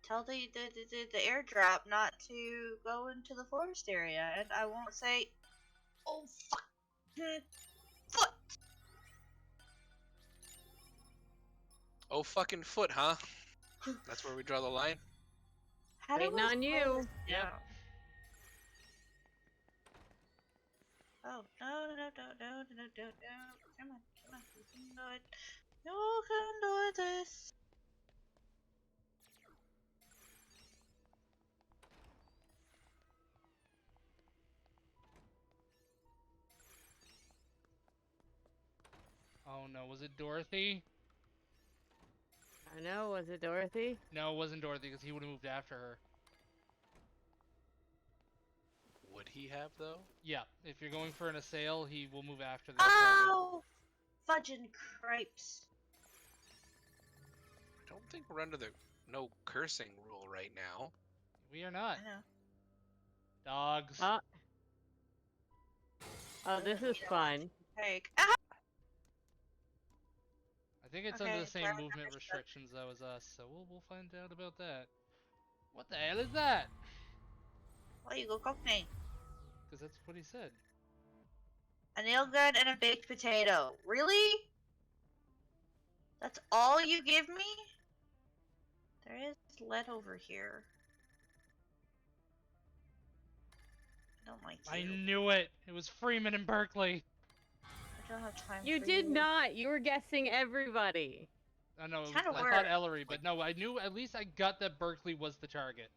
airdrop not to go into the forest area, and I won't say, oh fuck, foot. Oh fucking foot, huh? That's where we draw the line? How do Waiting we on slow you. this Yep. down? Oh, no. Come on. You can do it. You can do this. Oh no, was it Dorothy? I know, was it Dorothy? No, it wasn't Dorothy because he would have moved after her. Would he have, though? Yeah, if you're going for an assail, he will move after the target. Oh! Fudging cripes. I don't think we're under the no cursing rule right now. We are not. I know. Dogs. Oh, this is fun. Take. I think it's under Okay, the same Charlie movement Pepper's restrictions that was us, so we'll find out about that. What the hell is that? Well, you go cook me. Because that's what he said. A nail gun and a baked potato. Really? That's all you give me? There is lead over here. I don't like I you. knew it! It was Freeman and Berkeley! I don't have time You for did you. not. You were guessing everybody. I know, Kinda I thought worked. Ellery, but no, I knew, at least I got that Berkeley was the target.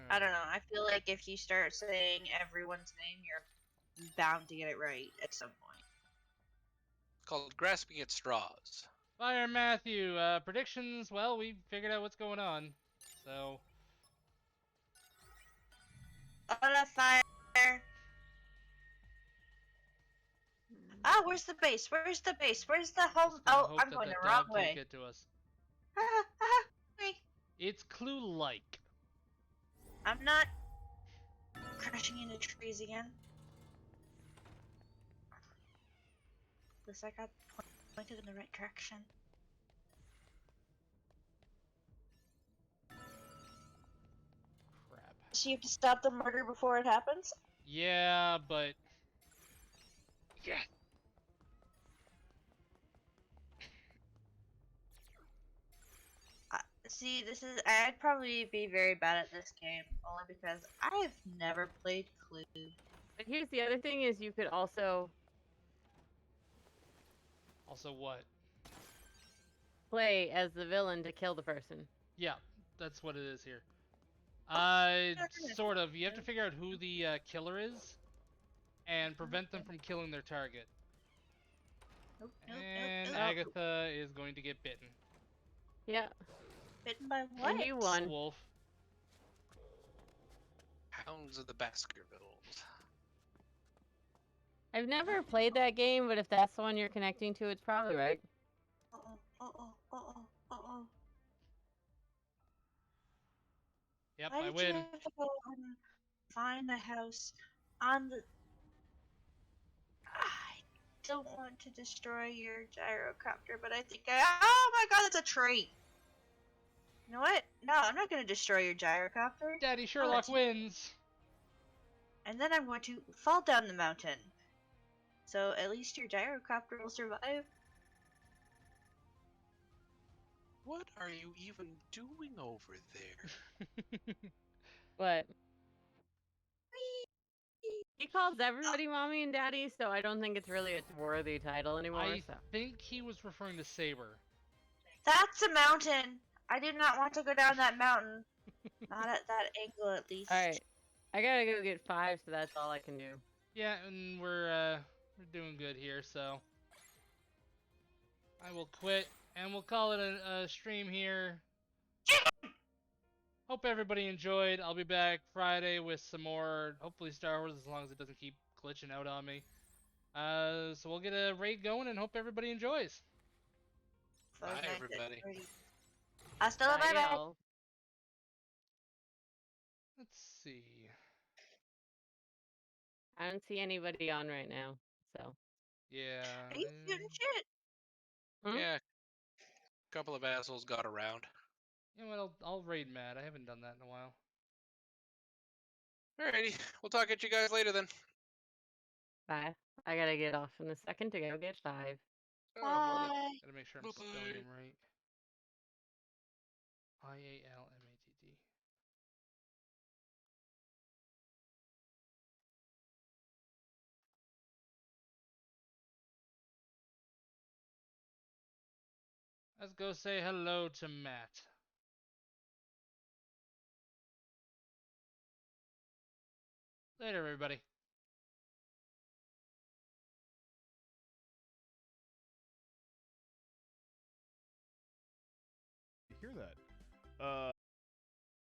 I don't know. I feel like if you start saying everyone's name, you're bound to get it right at some point. It's called grasping at straws. Fire Matthew, predictions, well, we figured out what's going on. So, On a fire. Ah, where's the base? Where's the base? Where's the home? just gonna Oh, hope I'm that going the the wrong dog can't way. get to us. Wait. It's Clue-like. I'm not crashing into trees again. At least I got pointed in the right direction. Crap. So you have to stop the murder before it happens? Yeah, but... Yeah. See, I'd probably be very bad at this game, only because I've never played Clue. But here's the other thing is you could also Also what? play as the villain to kill the person. Yeah, that's what it is here. Sort of. You have to figure out who the killer is, and prevent them from killing their target. Nope, And nope. Agatha is going to get bitten. Yeah. Bitten by what? And you A won. wolf. Hounds of the Baskervilles. I've never played that game, but if that's the one you're connecting to, it's probably right. Yep, Why I did win. you have to go and find the house on the... I don't want to destroy your gyrocopter, but I think Oh my god, that's a tree! You know what? No, I'm not gonna destroy your gyrocopter. Daddy Sherlock wins. and then I'm going to fall down the mountain. So at least your gyrocopter will survive. What are you even doing over there? What? He calls everybody mommy and daddy, so I don't think it's really a worthy title anymore. I So think he was referring to Saber. That's a mountain. I did not want to go down that mountain. Not at that angle, at least. all right, I gotta go get 5, so that's all I can do. Yeah, and we're doing good here, so I will quit and we'll call it a stream here. Hope everybody enjoyed. I'll be back Friday with some more, hopefully Star Wars, as long as it doesn't keep glitching out on me. So we'll get a raid going and hope everybody enjoys. Bye, everybody. Hasta la bye bye. y'all. Let's see. I don't see anybody on right now, so. Yeah. Are you shooting shit? Hmm? Yeah. A couple of assholes got around. You know what? I'll raid Matt. I haven't done that in a while. Alrighty. We'll talk at you guys later then. Bye. I gotta get off in a second to go get 5. Oh, well then. Bye. Gotta make sure I'm Bye-bye. spelling him right. IALMATT. Let's go say hello to Matt. Later, everybody. Hear that?